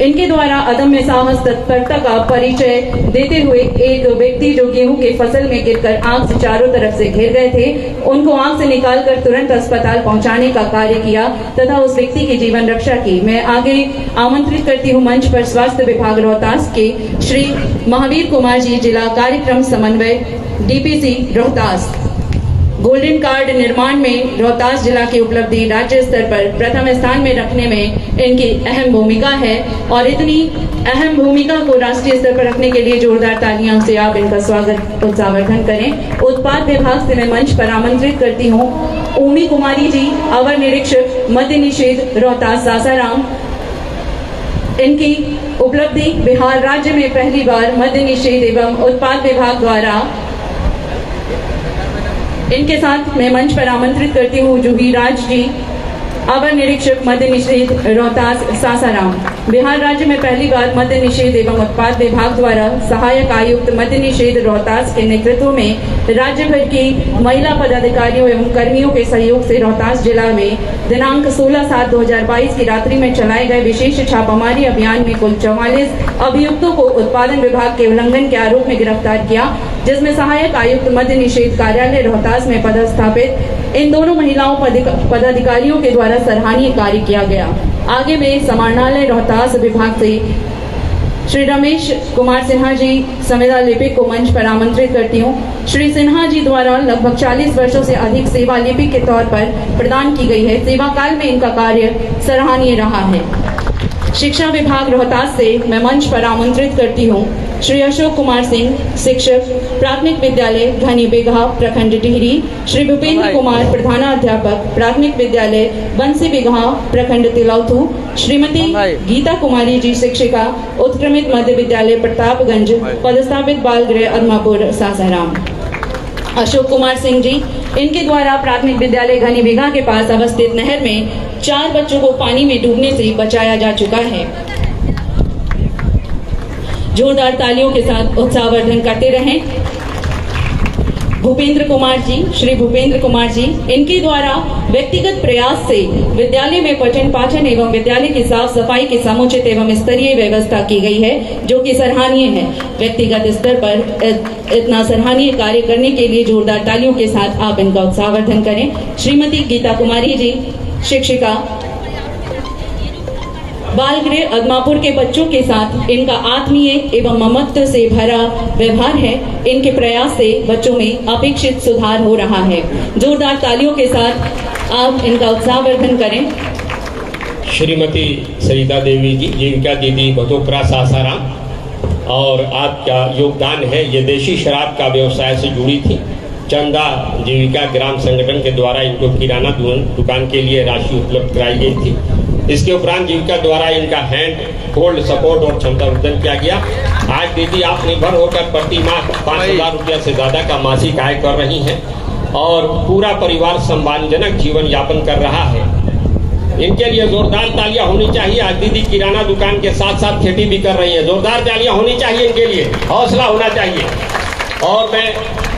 इनके द्वारा अदम्य साहस तत्परता का परिचय देते हुए एक व्यक्ति जो गेहूं के फसल में गिरकर आग से चारों तरफ से घिर गए थे, उनको आग से निकालकर तुरंत अस्पताल पहुंचाने का कार्य किया तथा उस व्यक्ति की जीवन रक्षा की। मैं आगे आमंत्रित करती हूं मंच पर स्वास्थ्य विभाग रोहतास के श्री महावीर कुमार जी, जिला कार्यक्रम समन्वय, डीपीसी रोहतास। गोल्डन कार्ड निर्माण में रोहतास जिला की उपलब्धि राज्य स्तर पर प्रथम स्थान में रखने में इनकी अहम भूमिका है और इतनी अहम भूमिका को राष्ट्रीय स्तर पर रखने के लिए जोरदार तालियों से आप इनका स्वागत और संवर्धन करें। उत्पाद विभाग से मैं मंच पर आमंत्रित करती हूँ उमी कुमारी जी, अवर निरीक्षक मद्य निषेध रोहतास सासाराम। इनकी उपलब्धि बिहार राज्य में पहली बार मद्य निषेध एवं उत्पाद विभाग द्वारा। इनके साथ मैं मंच पर आमंत्रित करती हूँ जूही राज जी, अवर निरीक्षक मद्य निषेध रोहतास सासाराम। बिहार राज्य में पहली बार मद्य निषेध एवं उत्पाद विभाग द्वारा सहायक आयुक्त मद्य निषेध रोहतास के नेतृत्व में राज्य भर की महिला पदाधिकारियों एवं कर्मियों के सहयोग से रोहतास जिला में दिनांक 16/7/2022 की रात्रि में चलाए गए विशेष छापामारी अभियान में कुल 44 अभियुक्तों को उत्पादन विभाग के उल्लंघन के आरोप में गिरफ्तार किया, जिसमें सहायक आयुक्त मद्य निषेध कार्यालय रोहतास में पदस्थापित इन दोनों महिलाओं पदाधिकारियों के द्वारा सराहनीय कार्य किया गया। आगे में समाहरणालय रोहतास विभाग से श्री रमेश कुमार सिन्हा जी संविदा लिपिक को मंच पर आमंत्रित करती हूँ। श्री सिन्हा जी द्वारा लगभग 40 वर्षों से अधिक सेवा लिपिक के तौर पर प्रदान की गई है। सेवा काल में इनका कार्य सराहनीय रहा है। शिक्षा विभाग रोहतास से मैं मंच पर आमंत्रित करती हूँ श्री अशोक कुमार सिंह, शिक्षक प्राथमिक विद्यालय घनी बिगहा प्रखंड टिहरी। श्री भूपेंद्र कुमार, प्रधानाध्यापक प्राथमिक विद्यालय बंसी बिगहा प्रखंड तिलौथू। श्रीमती गीता कुमारी जी, शिक्षिका उत्क्रमित मध्य विद्यालय प्रतापगंज, पदस्थापित बाल गृह अदमापुर सासाराम। अशोक कुमार सिंह जी, इनके द्वारा प्राथमिक विद्यालय घनी बिगहा के पास अवस्थित नहर में 4 बच्चों को पानी में डूबने से बचाया जा चुका है। जोरदार तालियों के साथ उत्साहवर्धन करते रहें। भूपेंद्र कुमार जी, श्री भूपेंद्र कुमार जी, इनके द्वारा व्यक्तिगत प्रयास से विद्यालय में पठन पाठन एवं विद्यालय की साफ सफाई की समुचित एवं स्तरीय व्यवस्था की गई है, जो कि सराहनीय है। व्यक्तिगत स्तर पर इतना सराहनीय कार्य करने के लिए जोरदार तालियों के साथ आप इनका उत्साहवर्धन करें। श्रीमती गीता कुमारी जी, शिक्षिका बाल गृह अदमापुर के बच्चों के साथ इनका आत्मीय एवं ममत्व से भरा व्यवहार है। इनके प्रयास से बच्चों में अपेक्षित सुधार हो रहा है। जोरदार तालियों के साथ आप इनका उत्साहवर्धन करें। श्रीमती सरिता देवी जी, जीविका दीदी बधोकरा सासाराम, और आपका योगदान है। ये देशी शराब का व्यवसाय से जुड़ी थी। चंदा जीविका ग्राम संगठन के द्वारा इनको किराना दुकान के लिए राशि उपलब्ध कराई गई थी। इसके उपरांत जीविका द्वारा इनका हैंड होल्ड सपोर्ट और क्षमता वर्धन किया गया। आज दीदी आप निर्भर होकर प्रति माह 5,000 रुपया से ज्यादा का मासिक आय कर रही हैं और पूरा परिवार सम्मानजनक जीवन यापन कर रहा है। इनके लिए जोरदार तालियां होनी चाहिए। आज दीदी किराना दुकान के साथ साथ खेती भी कर रही है। जोरदार तालियां होनी चाहिए इनके लिए, हौसला होना चाहिए। और मैं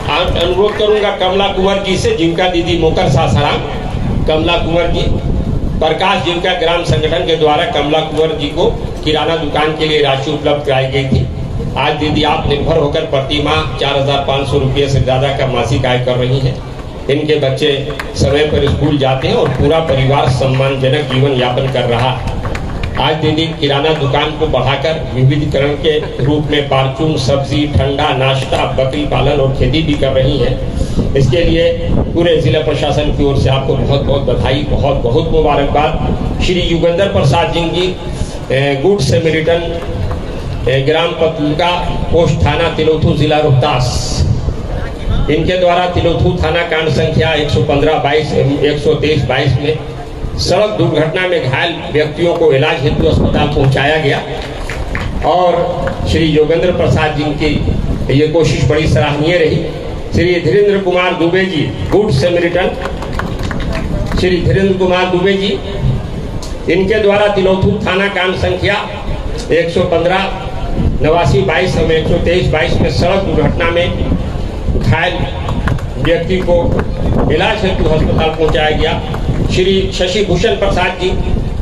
अनुरोध करूंगा कमला कुंवर जी से, जीविका दीदी मोकर सासाराम। कमला कुंवर जी, प्रकाश जीविका ग्राम संगठन के द्वारा कमला कुंवर जी को किराना दुकान के लिए राशि उपलब्ध कराई गई थी। आज दीदी आप निर्भर होकर प्रति माह 4,500 रुपये से ज्यादा का मासिक आय कर रही हैं। इनके बच्चे समय पर स्कूल जाते हैं और पूरा परिवार सम्मानजनक जीवन यापन कर रहा है। आज दीदी किराना दुकान को बढ़ाकर विविधीकरण के रूप में परचून, सब्जी, ठंडा, नाश्ता, बकरी पालन और खेती भी कर रही है। इसके लिए पूरे जिला प्रशासन की ओर से आपको बहुत बहुत बधाई, बहुत बहुत मुबारकबाद। श्री युगेंद्र प्रसाद सिंह जी, गुड सैमरिटन, ग्राम पतलका, पोस्ट थाना तिलौथू, जिला रोहतास। इनके द्वारा तिलौथू थाना कांड संख्या 115/22 123/22 में सड़क दुर्घटना में घायल व्यक्तियों को इलाज हेतु अस्पताल पहुंचाया गया। और श्री योगेंद्र प्रसाद जी की ये कोशिश बड़ी सराहनीय रही। श्री धीरेन्द्र कुमार दुबे जी, गुड सैमरिटन, श्री धीरेन्द्र कुमार दुबे जी, इनके द्वारा तिलौथू थाना कांड संख्या 115 89/22 और 123/22 में सड़क दुर्घटना में घायल व्यक्ति को इलाज हेतु अस्पताल पहुंचाया गया। श्री शशि भूषण प्रसाद जी,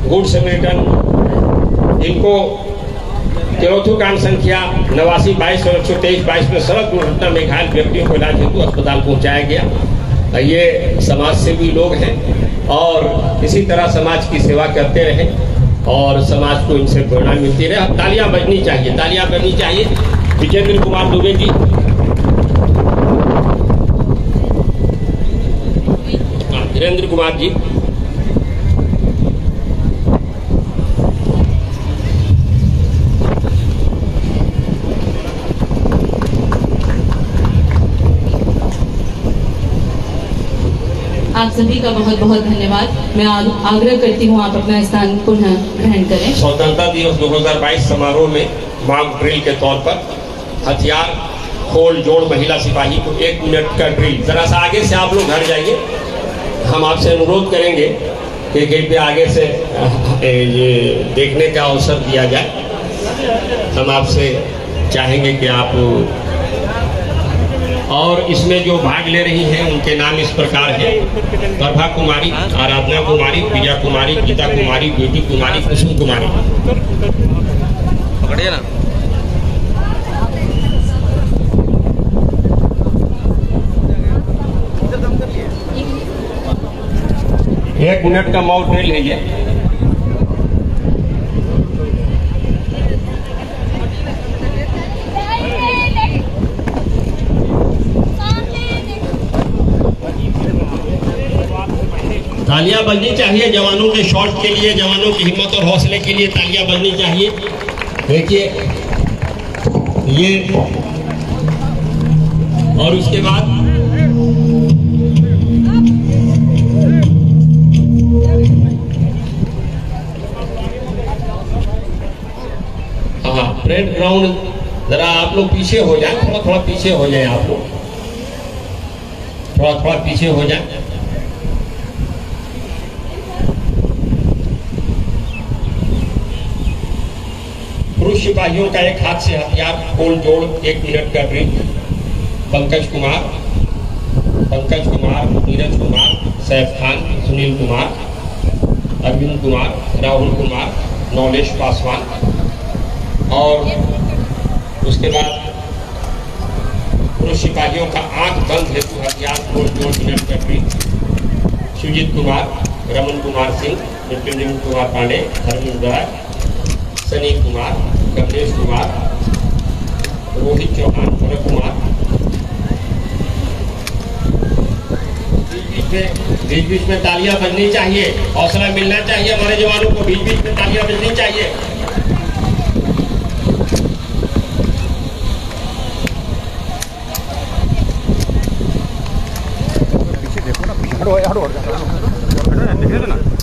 गुड सैमरिटन, इनको तिलौथू कांड संख्या 89/22 और 123/22 में सड़क दुर्घटना में घायल व्यक्तियों को इलाज हेतु अस्पताल पहुंचाया गया। ये समाज सेवी लोग हैं और इसी तरह समाज की सेवा करते रहें और समाज को इनसे प्रेरणा मिलती रहे। अब तालियां बजनी चाहिए, तालियां बजनी चाहिए। विजेंद्र कुमार दुबे जी, धीरेन्द्र कुमार जी, आप सभी का बहुत बहुत धन्यवाद। मैं आग्रह करती हूँ आप अपना स्थान पुनः ग्रहण करें। स्वतंत्रता दिवस 2022 समारोह में मॉक ड्रिल के तौर पर हथियार खोल जोड़ महिला सिपाही को 1 मिनट का ड्रिल। जरा सा आगे से आप लोग घर जाइए। हम आपसे अनुरोध करेंगे कि गेट पे आगे से ये देखने का अवसर दिया जाए। हम आपसे चाहेंगे कि आप, और इसमें जो भाग ले रही हैं उनके नाम इस प्रकार हैं: प्रभा कुमारी, आराधना कुमारी, प्रिया कुमारी, गीता कुमारी, ब्यूटी कुमारी, कुसुम कुमारी। पकड़िए ना। 1 मिनट का मॉक ड्रिल है ये। तालियां बजनी चाहिए जवानों के शॉट के लिए, जवानों की हिम्मत और हौसले के लिए तालियां बजनी चाहिए। देखिए ये, और उसके बाद हाँ, परेड ग्राउंड जरा आप लोग पीछे हो जाए, थोड़ा पीछे हो जाए, आप लोग थोड़ा पीछे हो जाए। पुरुष सिपाहियों का एक हाथ से हथियार खोल जोड़ 1 मिनट का ड्रिल। पंकज कुमार, नीरज कुमार, सैफ खान, सुनील कुमार, अरविंद कुमार, राहुल कुमार, नौलेश पासवान। और उसके बाद पुरुष सिपाहियों का आंख बंद हेतु हथियार खोल जोड़ 1 मिनट का ड्रिल। सुजीत कुमार, रमन कुमार सिंह, मृत्युंजय कुमार पांडे, धर्मेंद्र राय, सनी कुमार, कमलेश कुमार, रोहित चौहान, भरत कुमार। बीच में तालियां बजनी चाहिए, हौसला मिलना चाहिए हमारे जवानों को। बीच में तालियां बजनी चाहिए।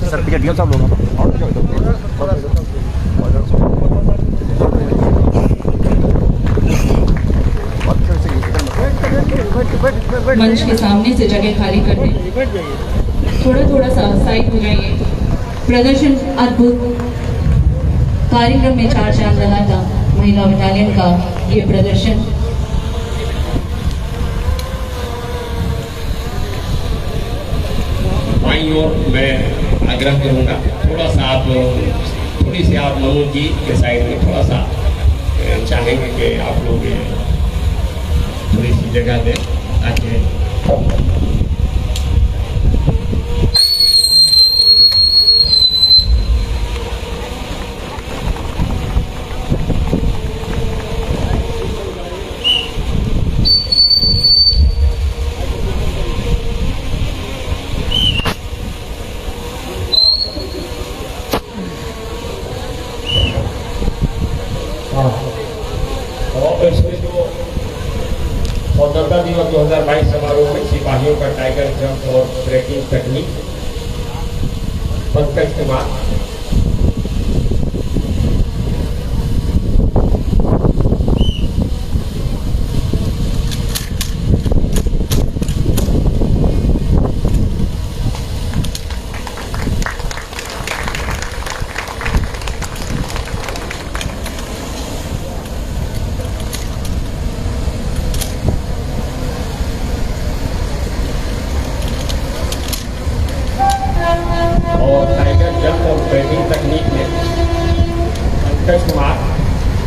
सर टिकट दिया सब लोग। मंच के सामने से जगह खाली कर दें। थोड़ा सा साइड हो जाइए। प्रदर्शन अद्भुत। कार्यक्रम में 4 चांद लगा था महिला बटालियन का ये प्रदर्शन। बाईं ओर मैं आग्रह करूंगा, थोड़ी सी आप मनोज जी के साइड में थोड़ा सा चाहेंगे कि आप लोग थोड़ी सी जगह दें ताकि स्वतंत्रता दिवस 2022 समारोह में सिपाहियों का टाइगर जंप और ब्रेकिंग टेक्निक। पंकज कुमार,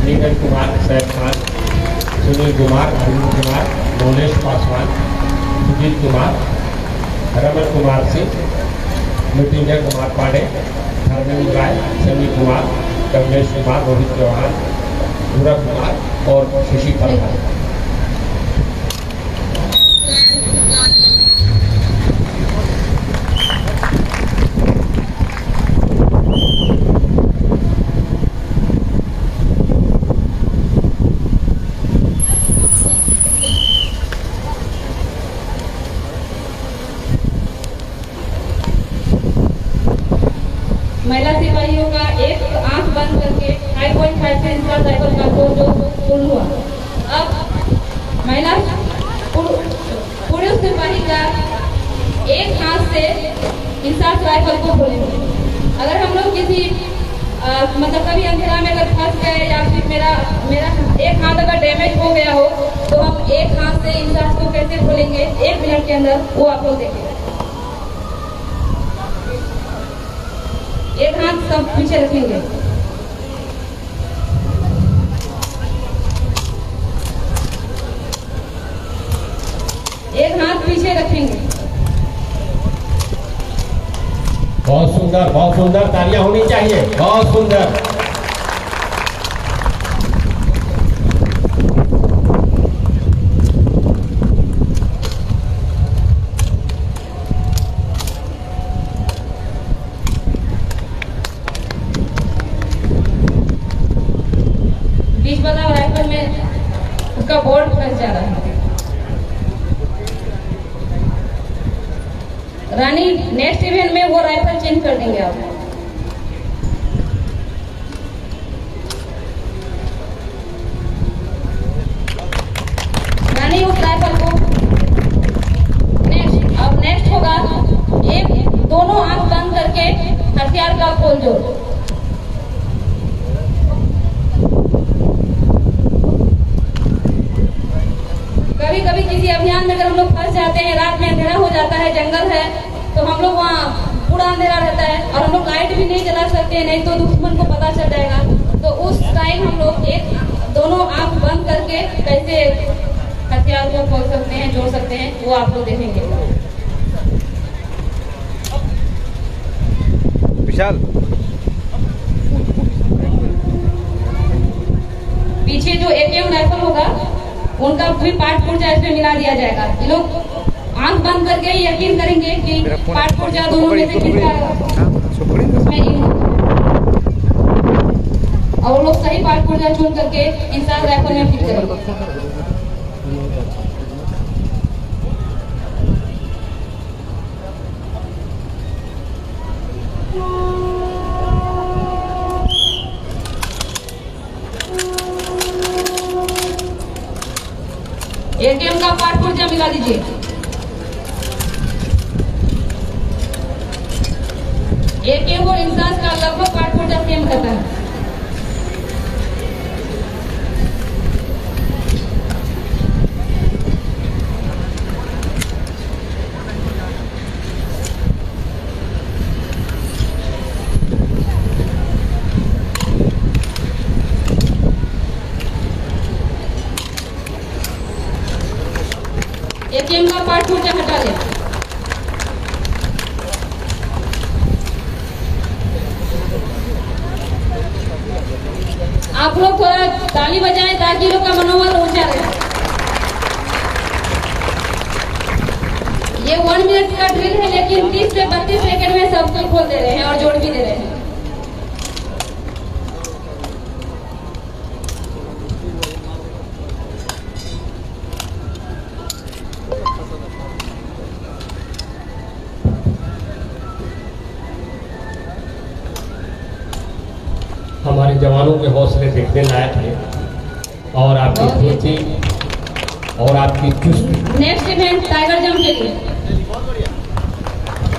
नीरज कुमार, सैफ खान, सुनील कुमार, अरविंद कुमार, नौलेश पासवान, सुजीत कुमार, रमन कुमार सिंह, मृत्युंजय कुमार पांडे, धर्मेंद्र राय, सनी कुमार, कमलेश कुमार, रोहित चौहान, भूरत कुमार और शशि प्रधान। 2.5 से इंसास राइफल का कोर्स जो शुरू हुआ। अब महिला पुरुष सिपाही का एक हाथ से इंसास राइफल को खोलेंगे। अगर हम लोग किसी मतलब कभी अंधेरा में अगर फंस गए या फिर मेरा एक हाथ अगर डैमेज हो गया हो तो हम एक हाथ से इंसास को कैसे खोलेंगे 1 मिनट के अंदर, वो आप लोग देखेंगे। एक हाथ सब पीछे रखेंगे, एक हाथ पीछे रखेंगे। बहुत सुंदर, तालियां होनी चाहिए, बहुत सुंदर। बीच वाला राइफल में उसका बोल्ट फंस जा रहा है। रानी नेक्स्ट इवेंट में वो राइफल चेंज कर देंगे आप। रानी उस राइफल को नेक्स्ट होगा एक दोनों आंख बंद करके हथियार का खोल जोड़। कभी कभी किसी अभियान में अगर हम लोग फंस जाते हैं, रात में अंधेरा हो जाता है, जंगल है, तो हम लोग वहाँ पूरा अंधेरा रहता है और हम लोग लाइट भी नहीं जला सकते हैं, नहीं तो दुश्मन को पता चल जाएगा। तो उस टाइम हम लोग दोनों आंख बंद करके कैसे हथियार को खोल सकते हैं, जोड़ सकते हैं, वो आप लोग देखेंगे। विशाल पीछे जो AKM राइफल होगा उनका भी पार्ट पुर्जा इसमें मिला दिया जाएगा। ये लोग आंख बंद करके यकीन करेंगे कि पार्ट पुर्जा दोनों में से किसका इसमें और वो लोग सही पार्ट पुर्जा चुन करके इंसास राइफल में फिट करेंगे। AKM का पार्ट पुर्जा मिला दीजिए। AKM और इंसास का लगभग पार्ट पुर्जा सेम रहता है। AKM का पार्ट पुर्जा हटा ले। आप लोग थोड़ा ताली बजाएं ताकि लोग का मनोबल ऊंचा रहे। ये 1 मिनट का ड्रिल है, लेकिन 30 से 32 सेकंड में सब कुछ खोल दे रहे हैं और जोड़ भी दे रहे हैं। हमारे जवानों के हौसले देखने लायक है और आपकी फुर्ती और आपकी चुस्ती। नेक्स्ट इवेंट टाइगर जंप के लिए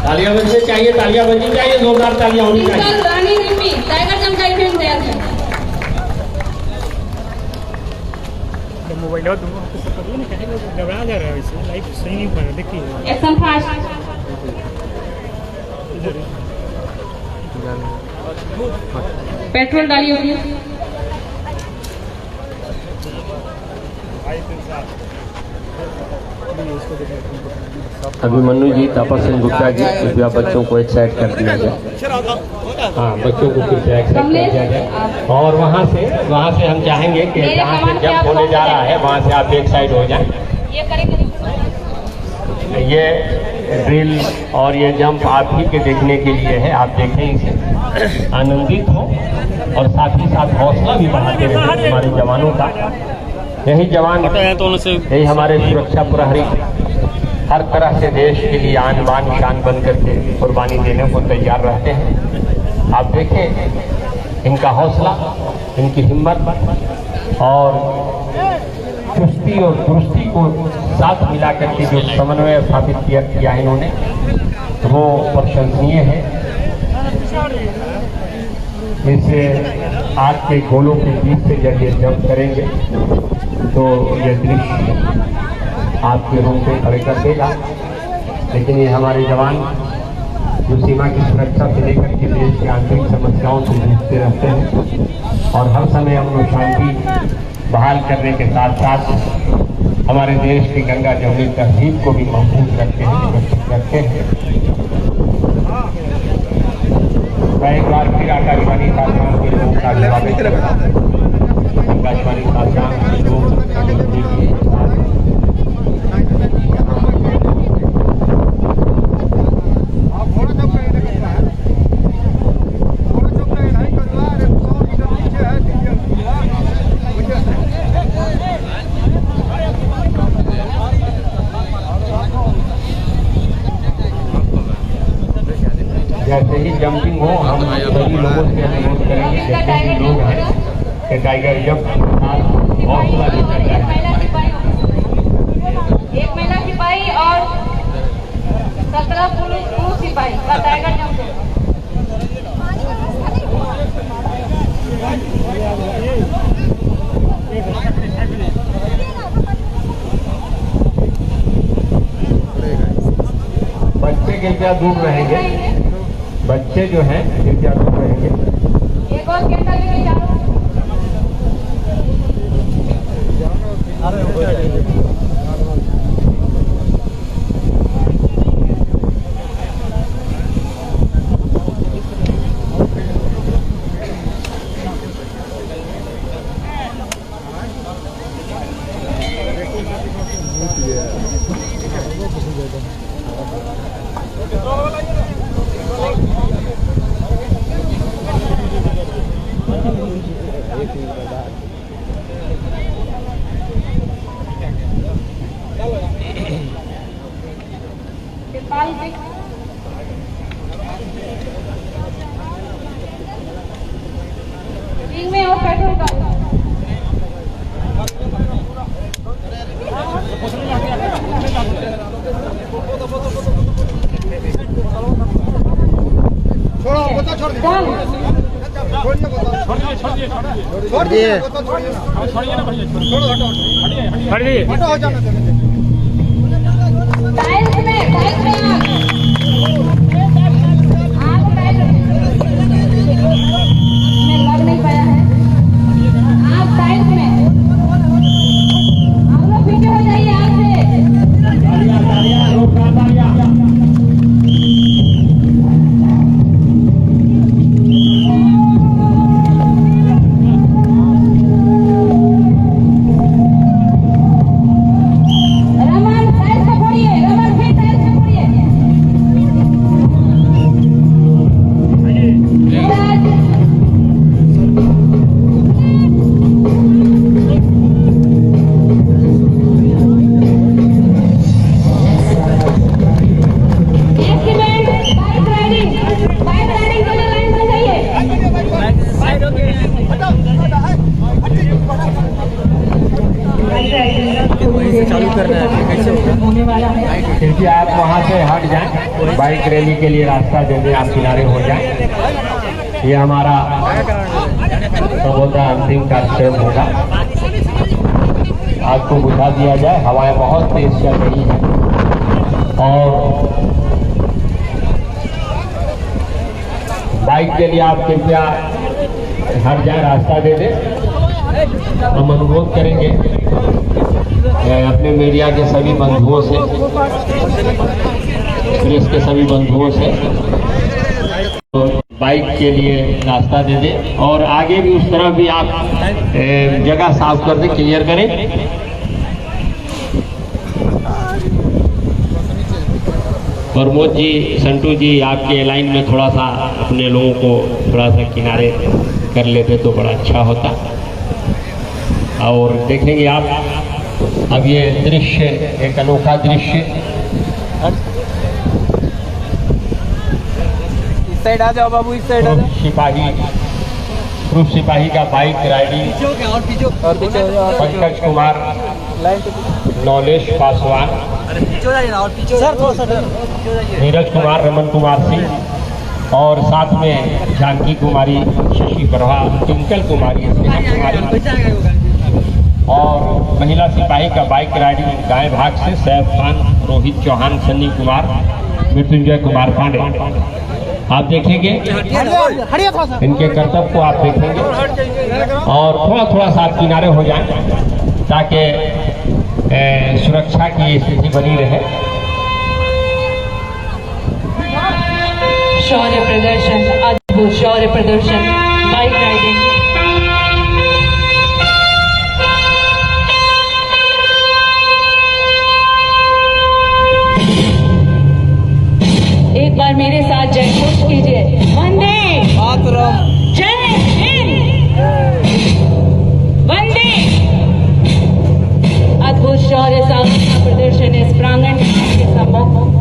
तालियां बजनी चाहिए, तालियां बजनी चाहिए, जोरदार तालियां होनी चाहिए। रानी रिम्पी टाइगर जंप का इवेंट तैयार है। मोबाइल घबरा जा रहा है, वैसे लाइफ सही नहीं पा रहा। देखिए एक्शन फास्ट। पेट्रोल डालिए होगी। अभिमन्यु जी, तापसन गुप्ता जी, कृपया बच्चों को एक साइड कर दिया जाए। हाँ, बच्चों को कृपया एक साइड कर दिया जाए और वहाँ से हम चाहेंगे कि जहाँ से जंप होने जा रहा है वहाँ से आप एक साइड हो जाएं। ये ड्रिल और ये जंप आप ही के देखने के लिए है। आप देखें इसे, आनंदित हो और साथ ही साथ हौसला भी बढ़ाते रहे हमारे जवानों का। यही जवान, यही हमारे सुरक्षा प्रहरी हर तरह से देश के लिए आन बान शान बन करके कुर्बानी देने को तैयार रहते हैं। आप देखें इनका हौसला इनकी हिम्मत और चुस्ती और दुरुस्ती को साथ मिला करके जो समन्वय स्थापित किया है इन्होंने, वो प्रशंसनीय है। इससे आज के गोलों के बीच से जब ये जंप करेंगे तो ये दृश्य आपके रूम पे खड़े कर देगा। लेकिन ये हमारे जवान जो सीमा की सुरक्षा से लेकर के देश की आंतरिक समस्याओं से जूझते रहते हैं और हर समय अमन शांति बहाल करने के साथ साथ हमारे देश की गंगा जमुनी तहजीब को भी महफूज रखते हैं, सुरक्षित रखते हैं। मैं एक बार फिर आकाशवाणी सासाराम के लोगों का स्वागत करता हूं। आकाशवाणी सासाराम के लोग जैसे ही जंपिंग हो हम सभी लोगों से अनुरोध करेंगे, जितने भी लोग हैं कि टाइगर जंप हौसला लेकर एक महिला सिपाही और 17 पुरुष सिपाही का टाइगर जंप। बच्चे कृपया दूर रहेंगे, बच्चे जो हैं कृपया दूर रहेंगे। एक और कैंडल लेके जाओ। रिंग में और पेट्रोल का छोड़ दिए टाइल्स में आग में लग नहीं पाया है। आप टाइल्स में आप लोग पीछे हो जाइए आग से। क्योंकि आप वहाँ से हट जाएं, बाइक रैली के लिए रास्ता दे दें, आप किनारे हो जाएं। ये हमारा सबोधा अंतिम कार्यक्रम होगा। आग को बुझा दिया जाए, हवाएं बहुत तेज चल रही हैं और बाइक के लिए आप कृपया हट जाएं, रास्ता दे दें। हम अनुरोध करेंगे अपने मीडिया के सभी बंधुओं से, प्रेस के सभी बंधुओं से तो बाइक के लिए रास्ता दे दें और आगे भी उस तरह भी आप जगह साफ कर दें, क्लियर करें। प्रमोद जी, संटू जी, आपके लाइन में थोड़ा सा अपने लोगों को थोड़ा सा किनारे कर लेते तो बड़ा अच्छा होता। और देखेंगे आप अब ये दृश्य, एक अनोखा दृश्य। इस साइड आ जाओ बाबू, इस साइड आ जाओ। सिपाही ग्रुप सिपाही का बाइक राइडिंग और पीछे पंकज कुमार, नौलेश पासवान, और पीछे सर थोड़ा सा नीरज कुमार, रमन कुमार सिंह और साथ में जानकी कुमारी, शशि प्रभा, ट्विंकल कुमारी, स्नेहा कुमारी और महिला सिपाही का बाइक राइडिंग गाय भाग से सैफ खान, रोहित चौहान, सन्नी कुमार, मृत्युंजय कुमार पांडे। आप देखेंगे इनके कर्तव्य को आप देखेंगे और थोड़ा थोड़ा सा आप किनारे हो जाएं ताकि सुरक्षा की स्थिति बनी रहे। शौर्य प्रदर्शन, अद्भुत शौर्य प्रदर्शन, बाइक राइडिंग। एक बार मेरे साथ जय घोष कीजिए, वंदे मातरम। जय हिंद, वंदे। अद्भुत शौर्य साहस का प्रदर्शन इस प्रांगण में आपके सम्मुख।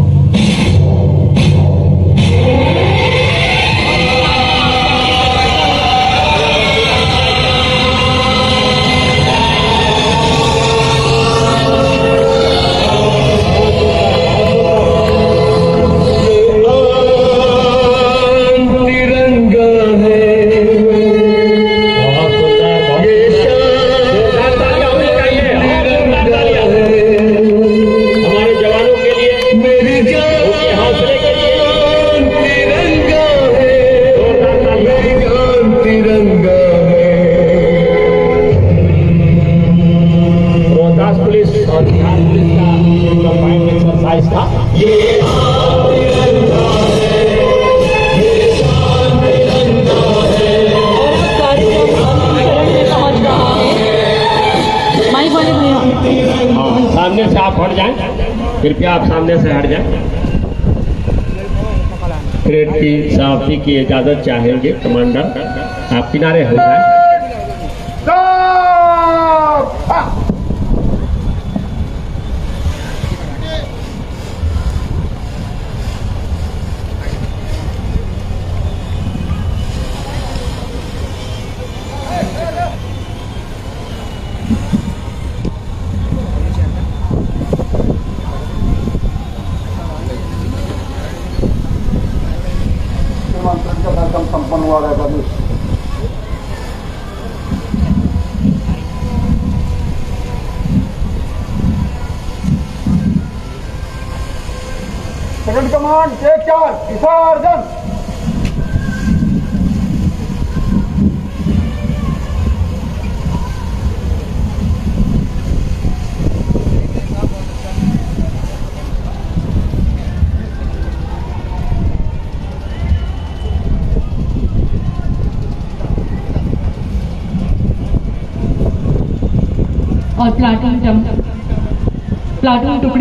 सामने से आप हट जाएं, कृपया आप सामने से हट जाएं। परेड की समाप्ति की इजाजत चाहेंगे कमांडर, आप किनारे हो जाएं। कार्यक्रम संपन्न हुआ रहेगा। सेकंड कमांड टेक चार्ज, विसर्जन। और प्लाटून टुकड़ी